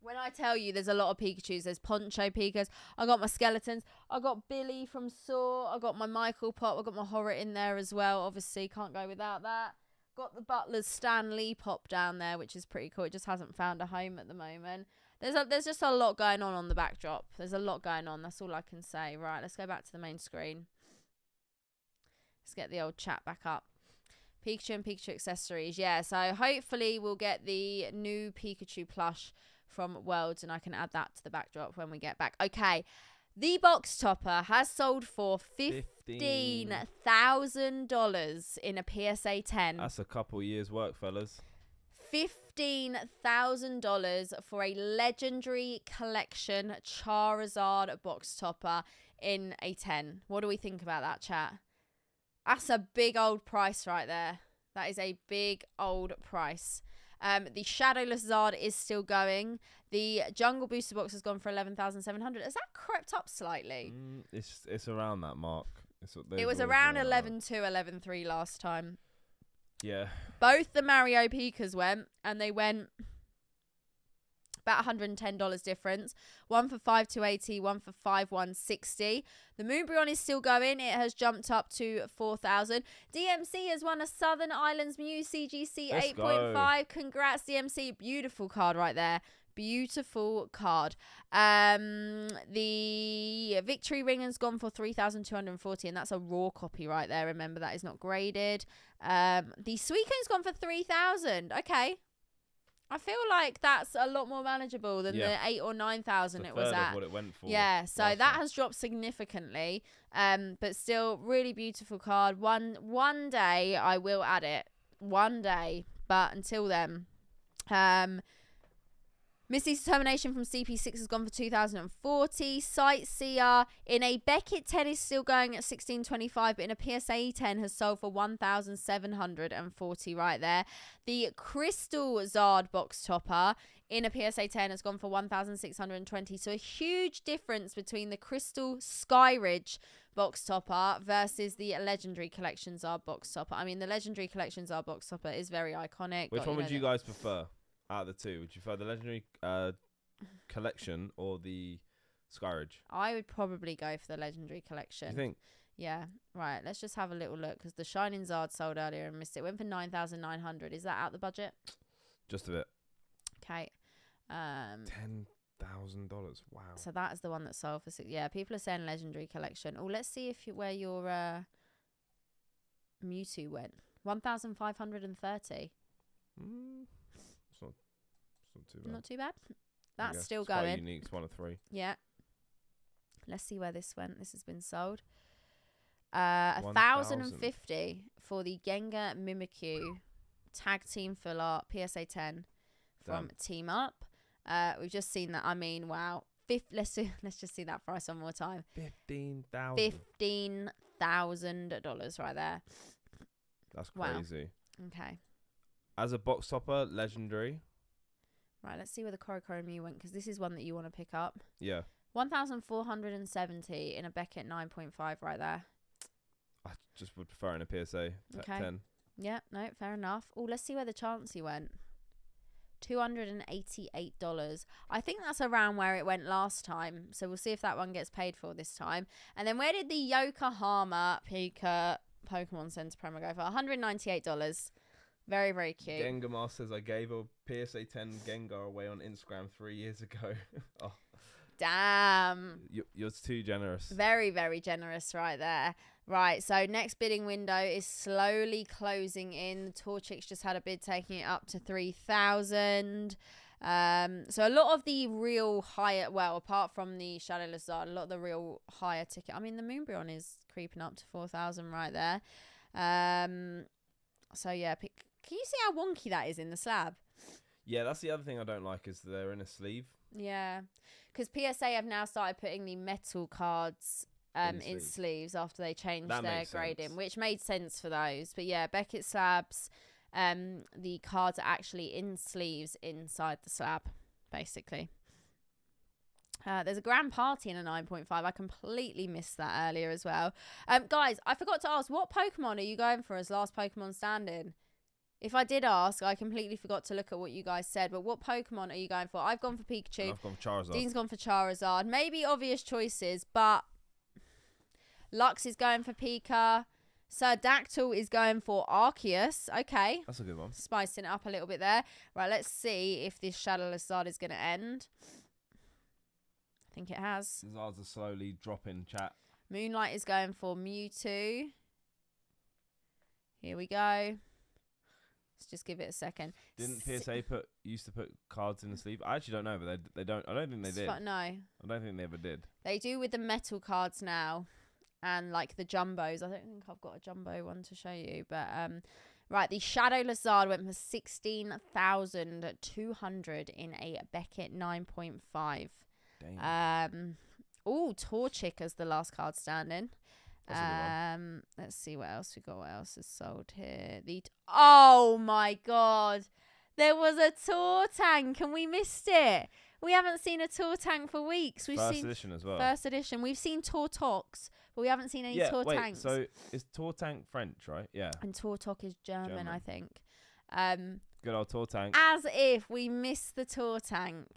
When I tell you there's a lot of Pikachus, there's Poncho Pikas. I got my skeletons. I got Billy from Saw. I got my Michael Pop. I got my Horrit in there as well. Obviously, can't go without that. Got the Butler's Stan Lee Pop down there, which is pretty cool. It just hasn't found a home at the moment. There's just a lot going on the backdrop. There's a lot going on. That's all I can say. Right, let's go back to the main screen. Let's get the old chat back up. Pikachu and Pikachu accessories. Yeah, so hopefully we'll get the new Pikachu plush from Worlds, and I can add that to the backdrop when we get back. Okay, the box topper has sold for $15,000 in a PSA 10. That's a couple years' work, fellas. $15,000 for a legendary collection Charizard box topper in a 10. What do we think about that, chat? That's a big old price right there. That is a big old price. The Shadowless Zard is still going. The Jungle Booster box has gone for 11,700. Has that crept up slightly? It's around that mark. It was around 11.2, 11.3 last time. Yeah. Both the Mario Pikas went, and they went about $110 difference. One for 5,280, one for 5,160. The Moonbreon is still going. It has jumped up to 4,000. DMC has won a Southern Islands Mew CGC 8.5. Congrats, DMC. Beautiful card right there. Beautiful card. The Victory Ring has gone for 3,240, and that's a raw copy right there. Remember, that is not graded. The Suicune's gone for 3,000. Okay. I feel like that's a lot more manageable than the 8,000 or 9,000 it was at. What it went for. Yeah, so that has dropped significantly. But still, really beautiful card. One day I will add it. One day, but until then, Misty's Determination from CP6 has gone for 2,040. Sightseer in a Beckett 10 is still going at 1,625, but in a PSA 10 has sold for 1,740 right there. The Crystal Zard box topper in a PSA 10 has gone for 1,620. So a huge difference between the Crystal Skyridge box topper versus the Legendary Collection Zard box topper. I mean, the Legendary Collection Zard box topper is very iconic. Which one would you guys prefer out of the two? Would you prefer the Legendary Collection or the Skyridge? I would probably go for the Legendary Collection. You think? Yeah. Right, let's just have a little look, because the Shining Zard sold earlier and missed it. Went for 9,900. Is that out the budget? Just a bit. Okay. $10,000. Wow. So that is the one that sold for six. Yeah, people are saying Legendary Collection. Oh, let's see where your Mewtwo went. 1,530. It's not too bad. Not too bad. That's still it's going. Quite unique. It's one of three. Yeah. Let's see where this went. This has been sold. 1,050 for the Gengar Mimikyu tag team full art PSA 10 from Team Up. We've just seen that. I mean, wow. Let's just see that price one more time. $15,000 right there. That's crazy. Wow. Okay. As a box topper, Legendary. Right, let's see where the Korokoro Mew went, because this is one that you want to pick up. Yeah. 1,470 in a Beckett 9.5 right there. I just would prefer in a PSA 10. Yeah, no, fair enough. Oh, let's see where the Chansey went. $288. I think that's around where it went last time. So we'll see if that one gets paid for this time. And then where did the Yokohama Pika Pokemon Center promo go for? $198. Very, very cute. Gengar Mar says, I gave a PSA 10 Gengar away on Instagram 3 years ago. Oh. Damn. You're too generous. Very, very generous right there. Right, so next bidding window is slowly closing in. The Torchics just had a bid taking it up to 3,000. So a lot of the real higher, well, apart from the Shadowless Zard, a lot of the real higher ticket. I mean, the Moonbryon is creeping up to 4,000 right there. So yeah, can you see how wonky that is in the slab? Yeah, that's the other thing I don't like, is they're in a sleeve. Yeah, because PSA have now started putting the metal cards in sleeves after they changed their grading, which made sense for those. But yeah, Beckett slabs, the cards are actually in sleeves inside the slab, basically. There's a grand party in a 9.5. I completely missed that earlier as well. Guys, I forgot to ask, what Pokemon are you going for as last Pokemon standing? If I did ask, I completely forgot to look at what you guys said. But what Pokemon are you going for? I've gone for Pikachu. And I've gone for Charizard. Dean's gone for Charizard. Maybe obvious choices, but Lux is going for Pika. Serdactyl is going for Arceus. Okay. That's a good one. Spicing it up a little bit there. Right, let's see if this Shadowless Zard is going to end. I think it has. The Zards are slowly dropping, chat. Moonlight is going for Mewtwo. Here we go. Let's just give it a second. Didn't PSA used to put cards in the sleeve? I actually don't know, but they don't. I don't think they did. No. I don't think they ever did. They do with the metal cards now, and like the jumbos. I don't think I've got a jumbo one to show you, but right. The Shadowless Zard went for 16,200 in a Beckett 9.5. Oh, Torchic as the last card standing. Let's see what else we got. What else is sold here? Oh my god, there was a Tortank and we missed it. We haven't seen a Tortank for weeks. We've seen edition as well. First edition. We've seen Tortox, but we haven't seen any Tortanks. Wait, so is Tortank French, right? Yeah. And Tortok is German, I think. Good old Tortank. As if we missed the Tortank.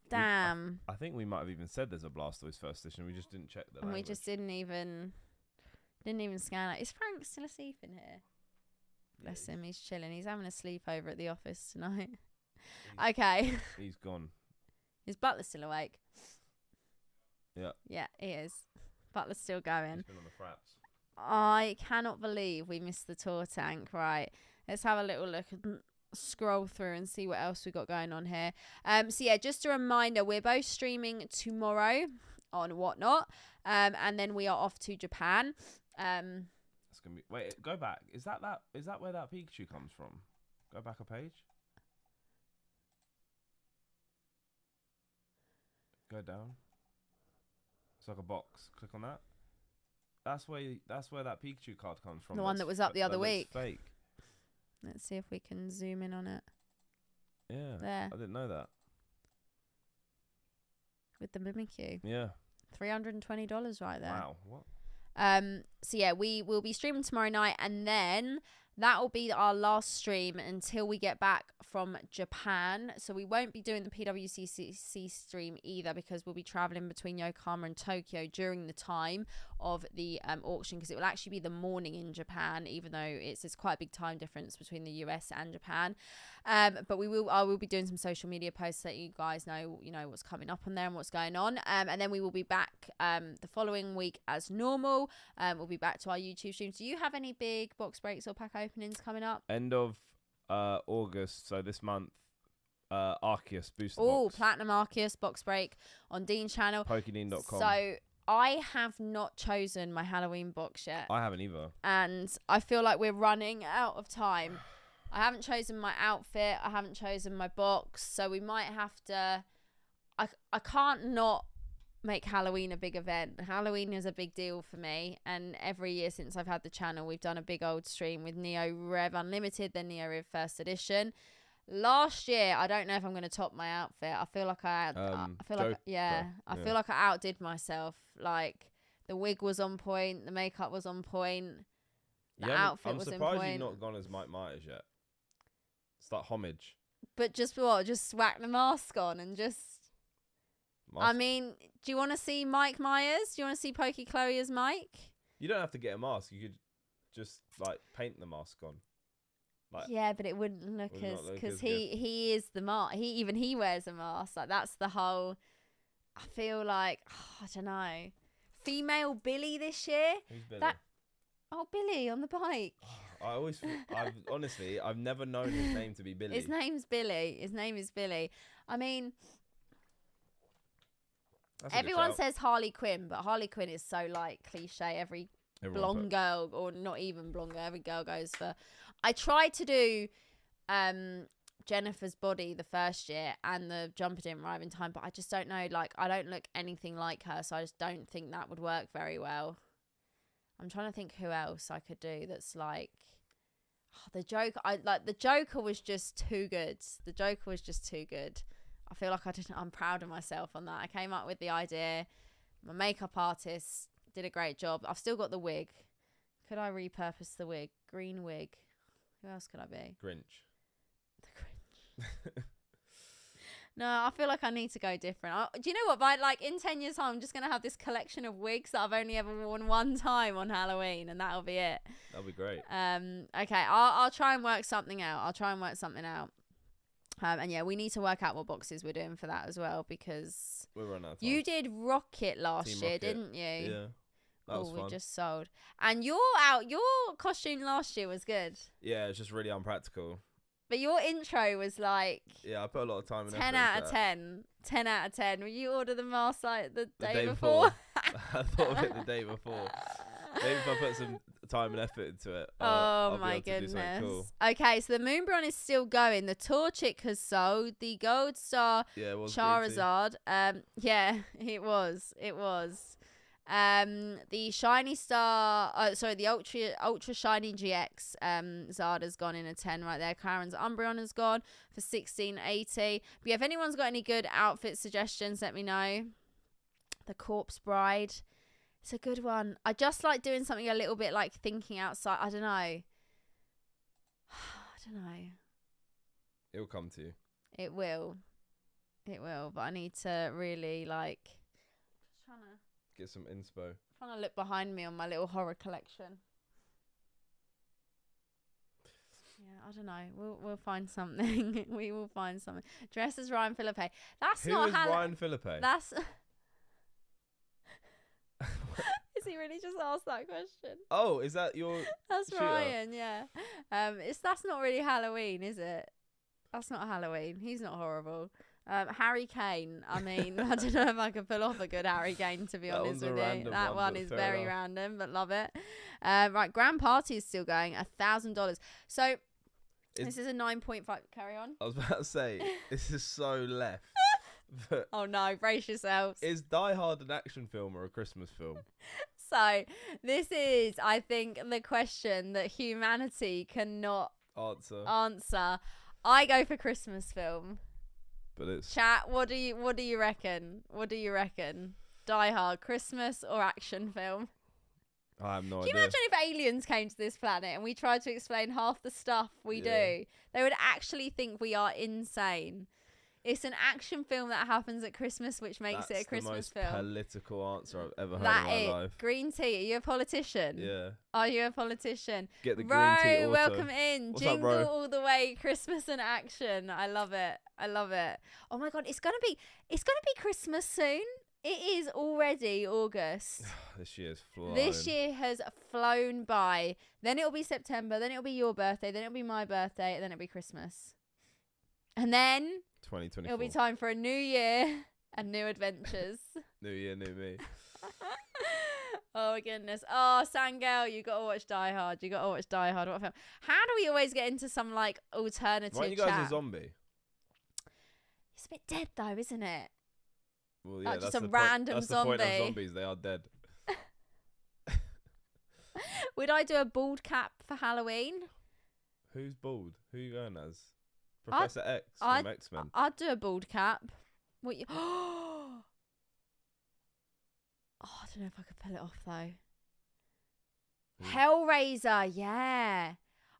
Damn. I think we might have even said there's a Blastoise first edition. We just didn't check the language. We just didn't even scan it. Is Frank still asleep in here? Bless him, he's chilling. He's having a sleepover at the office tonight. Okay. He's gone. His butler's still awake. Yeah. Yeah, he is. Butler's still going. He's been on the fraps. I cannot believe we missed the Tortank. Right. Let's have a little look and scroll through and see what else we got going on here. So yeah, just a reminder, we're both streaming tomorrow on Whatnot. And then we are off to Japan. That's gonna be. Wait, go back. Is that where that Pikachu comes from? Go back a page. Go down. It's like a box. Click on that. That's where that Pikachu card comes from. The one that was up the other week. Fake. Let's see if we can zoom in on it. Yeah. There. I didn't know that. With the Mimikyu. Yeah. $320 right there. Wow. What? So yeah, we will be streaming tomorrow night, and then that will be our last stream until we get back from Japan. So we won't be doing the PWCC stream either, because we'll be traveling between Yokohama and Tokyo during the time of the auction, because it will actually be the morning in Japan, even though it's quite a big time difference between the US and Japan. But I will be doing some social media posts so that you guys know what's coming up on there and what's going on. And then we will be back the following week as normal. We'll be back to our YouTube streams. Do you have any big box breaks or pack openings coming up? End of August, so this month, Arceus booster box. Oh, Platinum Arceus box break on Dean's channel. Pokedean.com. So I have not chosen my Halloween box yet. I haven't either. And I feel like we're running out of time. I haven't chosen my outfit. I haven't chosen my box. So we might have to... I can't not make Halloween a big event. Halloween is a big deal for me. And every year since I've had the channel, we've done a big old stream with Neo Rev Unlimited, then Neo Rev First Edition. Last year, I don't know if I'm going to top my outfit. I feel like I feel like I outdid myself. Like, the wig was on point. The makeup was on point. The outfit was on point. I'm surprised you've not gone as Mike Myers yet. It's like homage. But just whack the mask on and just... I mean, do you want to see Mike Myers? Do you want to see Pokey Chloe as Mike? You don't have to get a mask. You could just, like, paint the mask on. Like, yeah, but it wouldn't look as... Because he is the mask. He wears a mask. Like, that's the whole... I feel like... I don't know. Female Billy this year? Who's Billy? Billy on the bike. I've never known his name to be Billy. His name's Billy. His name is Billy. I mean, everyone says Harley Quinn, but Harley Quinn is so like cliche. Every blonde girl, or not even blonde girl, every girl goes for. I tried to do Jennifer's body the first year, and the jumper didn't arrive in time, but I just don't know. Like, I don't look anything like her, so I just don't think that would work very well. I'm trying to think who else I could do that's like the Joker. The Joker was just too good. The Joker was just too good. I feel like I'm proud of myself on that. I came up with the idea. My makeup artist did a great job. I've still got the wig. Could I repurpose the wig? Green wig. Who else could I be? Grinch. The Grinch. No, I feel like I need to go different. Do you know what? In 10 years' time, I'm just going to have this collection of wigs that I've only ever worn one time on Halloween, and that'll be it. That'll be great. Okay, I'll try and work something out. And yeah, we need to work out what boxes we're doing for that as well, because we're running out of time. You did Rocket last Team year, Rocket. didn't you? Yeah. That was fun. We just sold. And your costume last year was good. Yeah, it's just really unpractical. But your intro was like... Yeah, I put a lot of time and effort 10 out of 10. 10 out of 10. Will you order the mask like the day before? I thought of it the day before. Maybe if I put some time and effort into it. I'll my goodness. Cool. Okay, so the Moonbron is still going. The Torchic has sold. The Gold Star Charizard. Yeah, it was. The Shiny Star, the Ultra Shiny GX Zarda's gone in a 10 right there. Karen's Umbreon has gone for 1680. But yeah, if anyone's got any good outfit suggestions, let me know. The Corpse Bride, it's a good one. I just like doing something a little bit like thinking outside. I don't know. It'll come to you. It will, but I need to really like just trying to get some inspo. Trying to look behind me on my little horror collection. Yeah, I don't know. We'll find something. We will find something. Dress as Ryan Philippe. That's not Ryan Philippe? That's. Is he really just asked that question? Oh, is that your? That's shooter? Ryan. Yeah. That's not really Halloween, is it? That's not Halloween. He's not horrible. Harry Kane. I mean, I don't know if I could pull off a good Harry Kane, to be honest with you. That one is very random, but love it. Right, Grand Party is still going, $1,000. So this is a 9.5. Carry on. I was about to say, this is so left. Oh no, brace yourselves. Is Die Hard an action film or a Christmas film? So this is, I think, the question that humanity cannot answer. I go for Christmas film. But it's Chat. What do you reckon? What do you reckon? Die Hard, Christmas or action film? I have no idea. Can you imagine if aliens came to this planet and we tried to explain half the stuff we do? They would actually think we are insane. It's an action film that happens at Christmas, which makes it a Christmas film. That's the most political answer I've ever heard in my life. Green tea. Are you a politician? Yeah. Are you a politician? Get the green tea auto. Welcome in. What's Jingle up, all the way. Christmas and action. I love it. I love it. Oh my God. It's gonna be Christmas soon. It is already August. This year's flown. This year has flown by. Then it'll be September. Then it'll be your birthday. Then it'll be my birthday. And then it'll be Christmas. And then 2024. It'll be time for a new year and new adventures. New year, new me. Oh my goodness. Oh, Sangel, you got to watch Die Hard. You got to watch Die Hard. What film? How do we always get into some like alternative? Why aren't you guys a zombie? It's a bit dead though, isn't it? Well, yeah, like that's just a the random point. That's zombie. The point of zombies. They are dead. Would I do a bald cap for Halloween? Who's bald? Who are you going as? Professor X from X-Men. I'd do a bald cap. What you? Oh, I don't know if I could pull it off though. Hellraiser, yeah.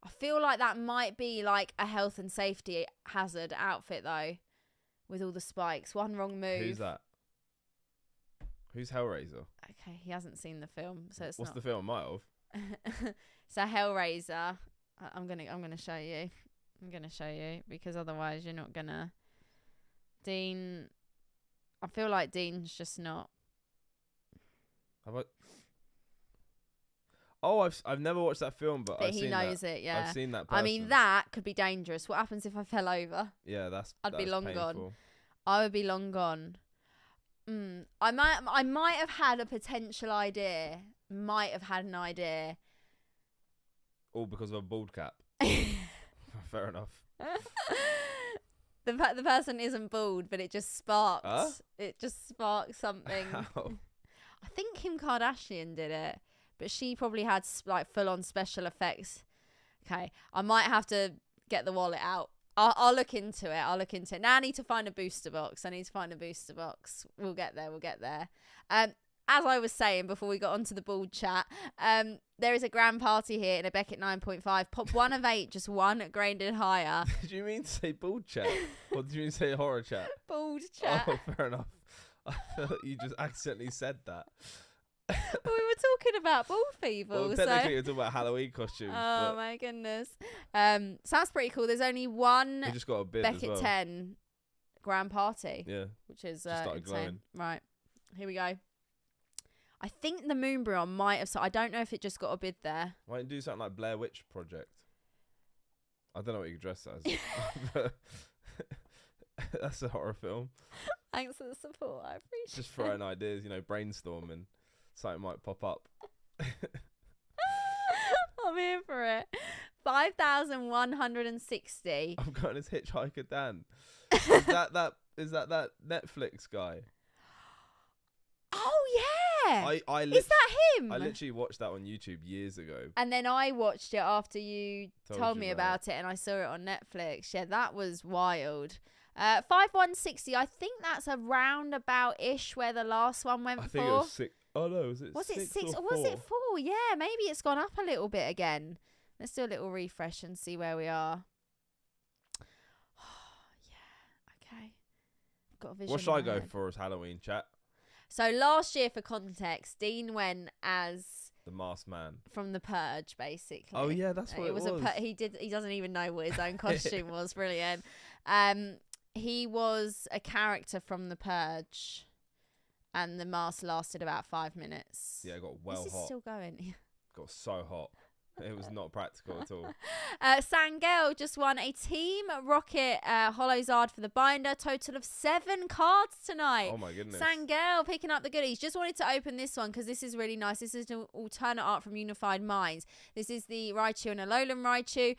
I feel like that might be like a health and safety hazard outfit though, with all the spikes. One wrong move. Who's that? Who's Hellraiser? Okay, he hasn't seen the film, so it's What's not. the film? Might have. So Hellraiser, I'm gonna show you. I'm gonna show you because otherwise you're not gonna. Dean, I feel like Dean's just not. Have I? Oh, I've never watched that film, but I've he seen knows that. it. Yeah, I've seen that person. I mean, that could be dangerous. What happens if I fell over? Yeah, I'd be long painful. gone. I would be long gone. I might have had a potential idea. Might have had an idea. All because of a bald cap. Fair enough. The person isn't bald, but it just sparked. Huh? It just sparked something. How? I think Kim Kardashian did it, but she probably had like full on special effects. Okay, I might have to get the wallet out. I'll look into it. Now I need to find a booster box. We'll get there. As I was saying before we got onto the bald chat, there is a grand party here in a Beckett 9.5. Pop 1 of 8, just one graded higher. Did you mean to say bald chat? Or did you mean to say horror chat? Bald chat. Oh, fair enough. I thought you just accidentally said that. Well, we were talking about bald people. Well, technically, you're talking about Halloween costumes. Oh, my goodness. Sounds pretty cool. There's only one we just got a bid Beckett as well. 10 grand party. Yeah. Which is Just started insane. glowing. Right. Here we go. I think the Moonbrion might have. So I don't know if it just got a bid there. Why don't you do something like Blair Witch Project? I don't know what you could dress as. But that's a horror film. Thanks for the support. I appreciate it. Just throwing ideas, brainstorming. Something might pop up. I'm here for it. 5,160. I'm going as Hitchhiker Dan. Is that Netflix guy? Oh yeah. Is that him? I literally watched that on YouTube years ago. And then I watched it after you told me you about it, and I saw it on Netflix. Yeah, that was wild. 5,160. I think that's around about ish where the last one went for. I think it was 6. Oh no, was it 6 or or was it 4? Yeah, maybe it's gone up a little bit again. Let's do a little refresh and see where we are. Yeah, okay. Got a vision. What should I go for as Halloween, chat? So last year, for context, Dean went as The Masked Man from The Purge, basically. Oh yeah, that's what it was. He doesn't even know what his own costume was. Brilliant. He was a character from The Purge, and the mask lasted about 5 minutes. Yeah, it got This is hot. still going. Got so hot. It was not practical at all. Sangel just won a Team Rocket Holozard for the binder. Total of 7 cards tonight. Oh my goodness. Sangel picking up the goodies. Just wanted to open this one because this is really nice. This is an alternate art from Unified Minds. This is the Raichu and Alolan Raichu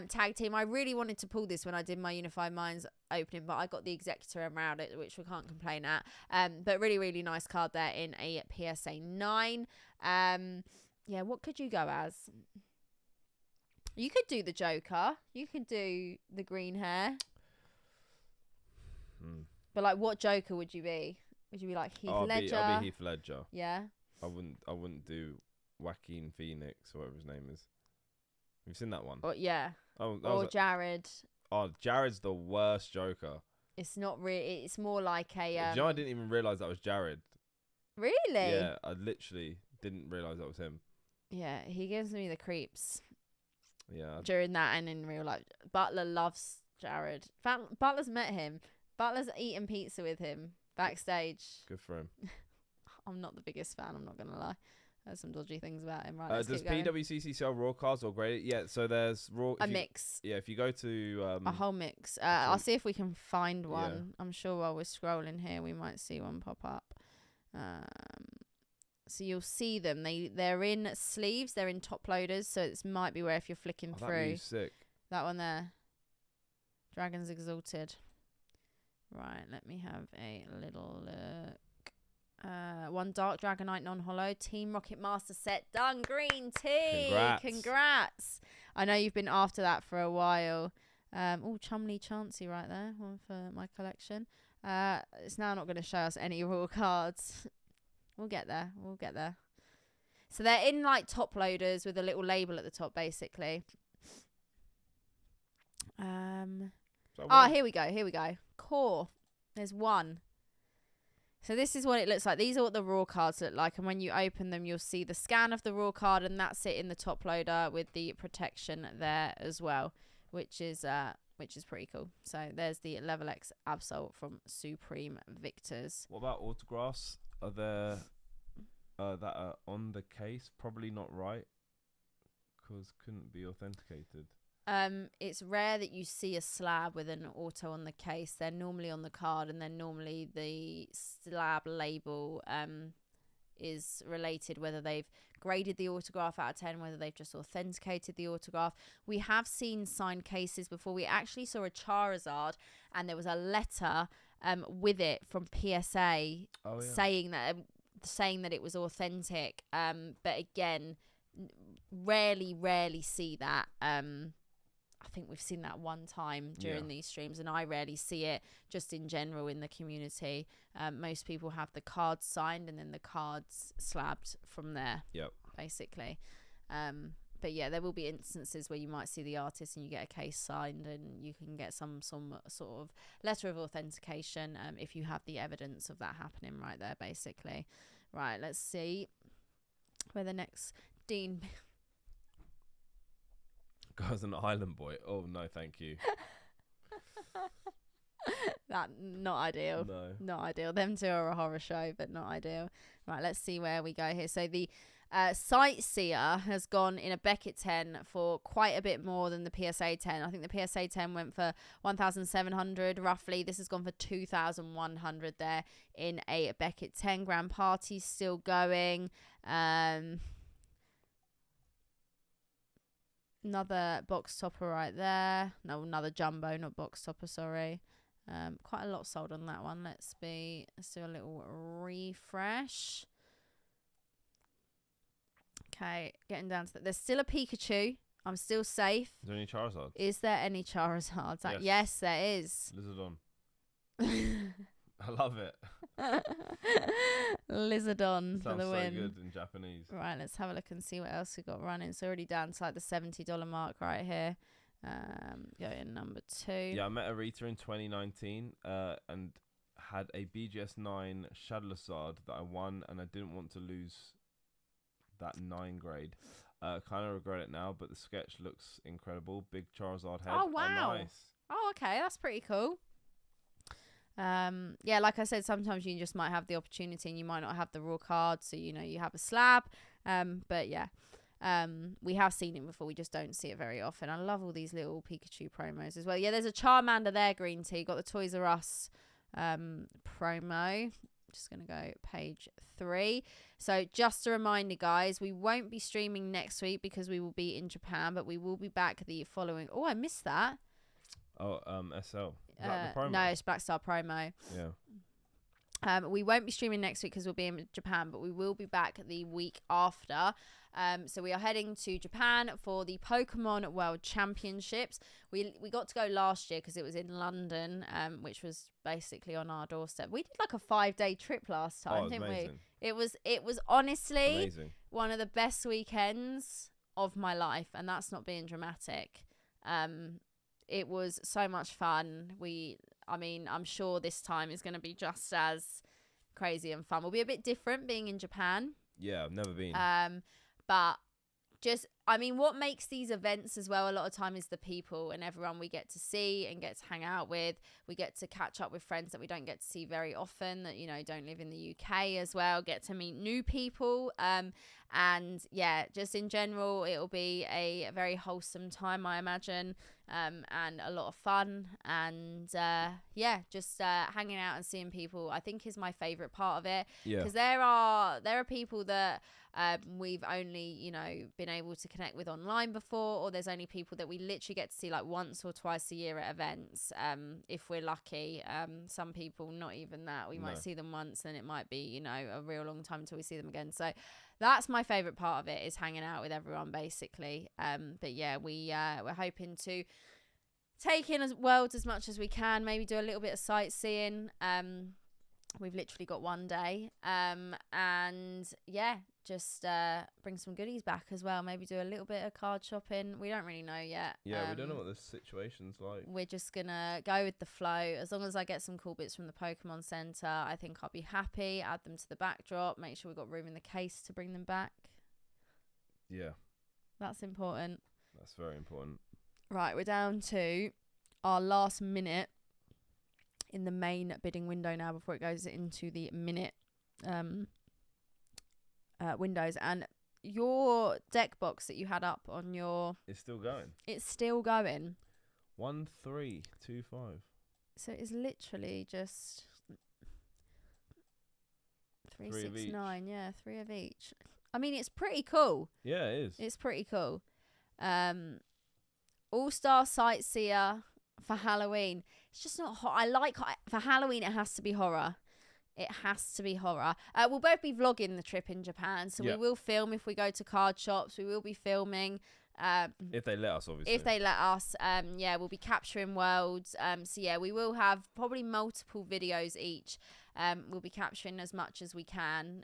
tag team. I really wanted to pull this when I did my Unified Minds opening, but I got the Executor around it, which we can't complain at. But really, really nice card there in a PSA 9. Yeah, what could you go as? You could do the Joker. You could do the green hair. But like, what Joker would you be? Would you be like Heath Ledger? I'll be Heath Ledger. Yeah. I wouldn't do Joaquin Phoenix or whatever his name is. You've seen that one? Or, yeah. Or Jared. Oh, Jared's the worst Joker. It's not really. It's more like a. Do you know, I didn't even realise that was Jared. Really? Yeah, I literally didn't realise that was him. Yeah, he gives me the creeps. Yeah. During that and in real life, Butler loves Jared. Butler's met him. Butler's eaten pizza with him backstage. Good for him. I'm not the biggest fan. I'm not gonna lie. There's some dodgy things about him. Right. Does PWCC sell raw cards or grade? Yeah. So there's raw. A mix. Yeah. If you go to a whole mix. I'll see if we can find one. Yeah. I'm sure while we're scrolling here, we might see one pop up. So you'll see them. They're in sleeves. They're in top loaders. So it might be where if you're flicking through. Sick. That one there. Dragons Exalted. Right. Let me have a little look. One Dark Dragonite non-holo. Team Rocket Master set done. Green tea. Congrats. I know you've been after that for a while. Chumley Chansey right there. One for my collection. It's now not going to show us any raw cards. We'll get there. So they're in like top loaders with a little label at the top, basically. Here we go. Core. There's one. So this is what it looks like. These are what the raw cards look like. And when you open them, you'll see the scan of the raw card, and that's it in the top loader with the protection there as well, which is pretty cool. So there's the Level X Absol from Supreme Victors. What about autographs? Are there that are on the case? Probably not, right? Because couldn't be authenticated. It's rare that you see a slab with an auto on the case. They're normally on the card, and then normally the slab label is related, whether they've graded the autograph out of 10, whether they've just authenticated the autograph. We have seen signed cases before. We actually saw a Charizard, and there was a letter with it from PSA saying that it was authentic. But again, rarely see that. I think we've seen that one time during these streams, and I rarely see it just in general in the community. Most people have the cards signed and then the cards slabbed from there. Yep. Basically. But yeah, there will be instances where you might see the artist and you get a case signed, and you can get some sort of letter of authentication if you have the evidence of that happening right there, basically. Right, let's see where the next Dean... Guy's an island boy. Oh, no, thank you. That, not ideal. No. Not ideal. Them two are a horror show, but not ideal. Right, let's see where we go here. So the Sightseer has gone in a Beckett 10 for quite a bit more than the PSA 10. I think the PSA 10 went for 1,700 roughly. This has gone for 2,100 there in a Beckett 10. Grand Party's still going. Another box topper right there. No, another jumbo, not box topper, sorry. Quite a lot sold on that one. Let's do a little refresh. Okay, getting down to that. There's still a Pikachu. I'm still safe. Is there any Charizards? Is there any Charizards? Yes, there is. Lizardon. I love it. Lizardon for the win. Sounds so good in Japanese. Right, let's have a look and see what else we got running. It's already down to like the $70 mark right here. Going number 2. Yeah, I met a Rita in 2019 and had a BGS 9 Shadowlazard that I won, and I didn't want to lose that 9 grade. Kind of regret it now, but the sketch looks incredible. Big Charizard head. Oh, wow. Oh, nice. Oh, okay. That's pretty cool. Yeah, like I said, sometimes you just might have the opportunity and you might not have the raw card, so you know you have a slab. But yeah, We have seen him before, we just don't see it very often. I love all these little Pikachu promos as well. Yeah, there's a Charmander there, green tea. Got the Toys R Us promo. Just gonna go page 3. So just a reminder, guys, we won't be streaming next week because we will be in Japan, but we will be back the following. Oh, I missed that. Oh, SL. Is that the promo? No, it's Black Star promo. Yeah. We won't be streaming next week because we'll be in Japan, but we will be back the week after. So we are heading to Japan for the Pokemon World Championships. We got to go last year because it was in London, which was basically on our doorstep. We did like a 5-day trip last time, didn't amazing. we? It was honestly amazing. One of the best weekends of my life, and that's not being dramatic. It was so much fun. I'm sure this time is going to be just as crazy and fun. We'll be a bit different being in Japan. Yeah, I've never been. But what makes these events as well a lot of time is the people and everyone we get to see and get to hang out with. We get to catch up with friends that we don't get to see very often, that, don't live in the UK as well, get to meet new people. And yeah, just in general, it'll be a very wholesome time, I imagine, and a lot of fun. And just hanging out and seeing people, I think, is my favorite part of it. Yeah. Because there are people that we've only, been able to connect with online before, or there's only people that we literally get to see like once or twice a year at events, if we're lucky. Some people, not even that. We might see them once, then it might be, a real long time until we see them again. So that's my favorite part of it, is hanging out with everyone, basically. But yeah, we're hoping to take in as worlds as much as we can, maybe do a little bit of sightseeing. We've literally got one day, and yeah, just bring some goodies back as well. Maybe do a little bit of card shopping. We don't really know yet. Yeah, we don't know what the situation's like. We're just gonna go with the flow. As long as I get some cool bits from the Pokemon Center, I think I'll be happy. Add them to the backdrop. Make sure we've got room in the case to bring them back. Yeah, that's important. That's very important. Right, we're down to our last minute in the main bidding window now before it goes into the minute windows. And your deck box that you had up on your... It's still going. It's still going. 1325. So it's literally just 369. Yeah, 3 of each. I mean, it's pretty cool. Yeah, it is. It's pretty cool. All-Star Sightseer for Halloween. It's just not hot. For Halloween, it has to be horror. It has to be horror. We'll both be vlogging the trip in Japan, so we will film if we go to card shops. We will be filming. If they let us, obviously. If they let us. We'll be capturing worlds. We will have probably multiple videos each. We'll be capturing as much as we can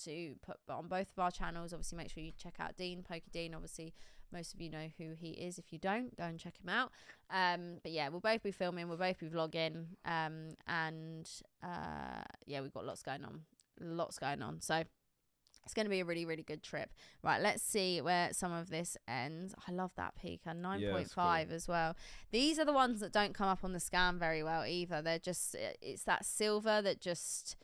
to put on both of our channels. Obviously, make sure you check out Dean, Pokedean. Obviously, most of you know who he is. If you don't, go and check him out. We'll both be filming. We'll both be vlogging. We've got lots going on. So it's going to be a really, really good trip. Right, let's see where some of this ends. I love that Pika. 9.5 cool. As well. These are the ones that don't come up on the scan very well either. They're just, it's that silver that just...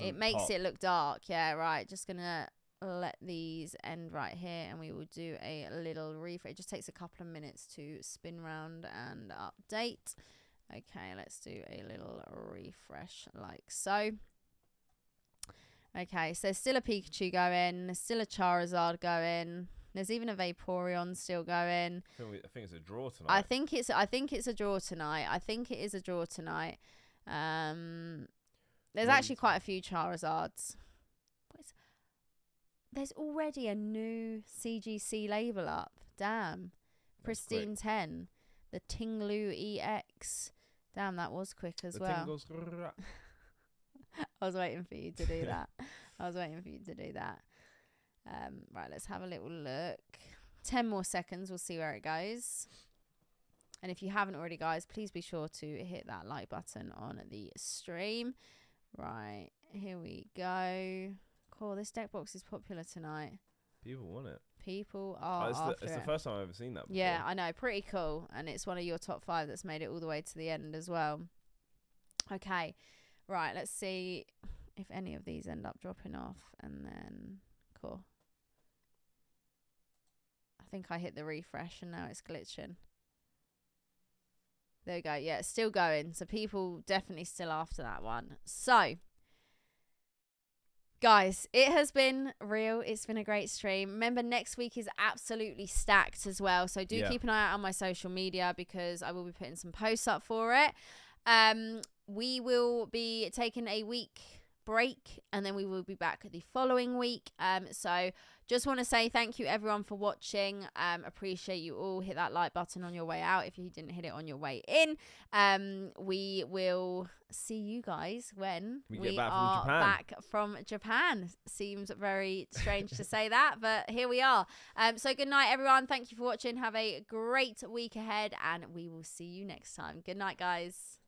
It makes it look dark. Yeah, right. Just going to let these end right here, and we will do a little refresh. It just takes a couple of minutes to spin round and update. Okay, let's do a little refresh like so. Okay, so there's still a Pikachu going. There's still a Charizard going. There's even a Vaporeon still going. I think it's a draw tonight. I think it's a draw tonight. There's actually quite a few Charizards. There's already a new CGC label up. Damn. Pristine 10. The Tinglu EX. Damn, that was quick as well. I was waiting for you to do that. Right, let's have a little look. 10 more seconds. We'll see where it goes. And if you haven't already, guys, please be sure to hit that like button on the stream. Right, here we go. Cool, this deck box is popular tonight. People want it. People are It's the first time I've ever seen that before. Yeah, I know, pretty cool. And it's one of your top 5 that's made it all the way to the end as well. Okay, right, let's see if any of these end up dropping off. And then, cool. I think I hit the refresh and now it's glitching. There we go. Yeah, it's still going. So people definitely still after that one. So, guys, it has been real. It's been a great stream. Remember, next week is absolutely stacked as well. So do keep an eye out on my social media because I will be putting some posts up for it. We will be taking a week break and then we will be back the following week. So just want to say thank you everyone for watching. Appreciate you all. Hit that like button on your way out if you didn't hit it on your way in. We will see you guys when we are back from Japan. Seems very strange to say that, but here we are. So good night everyone. Thank you for watching. Have a great week ahead and we will see you next time. Good night guys.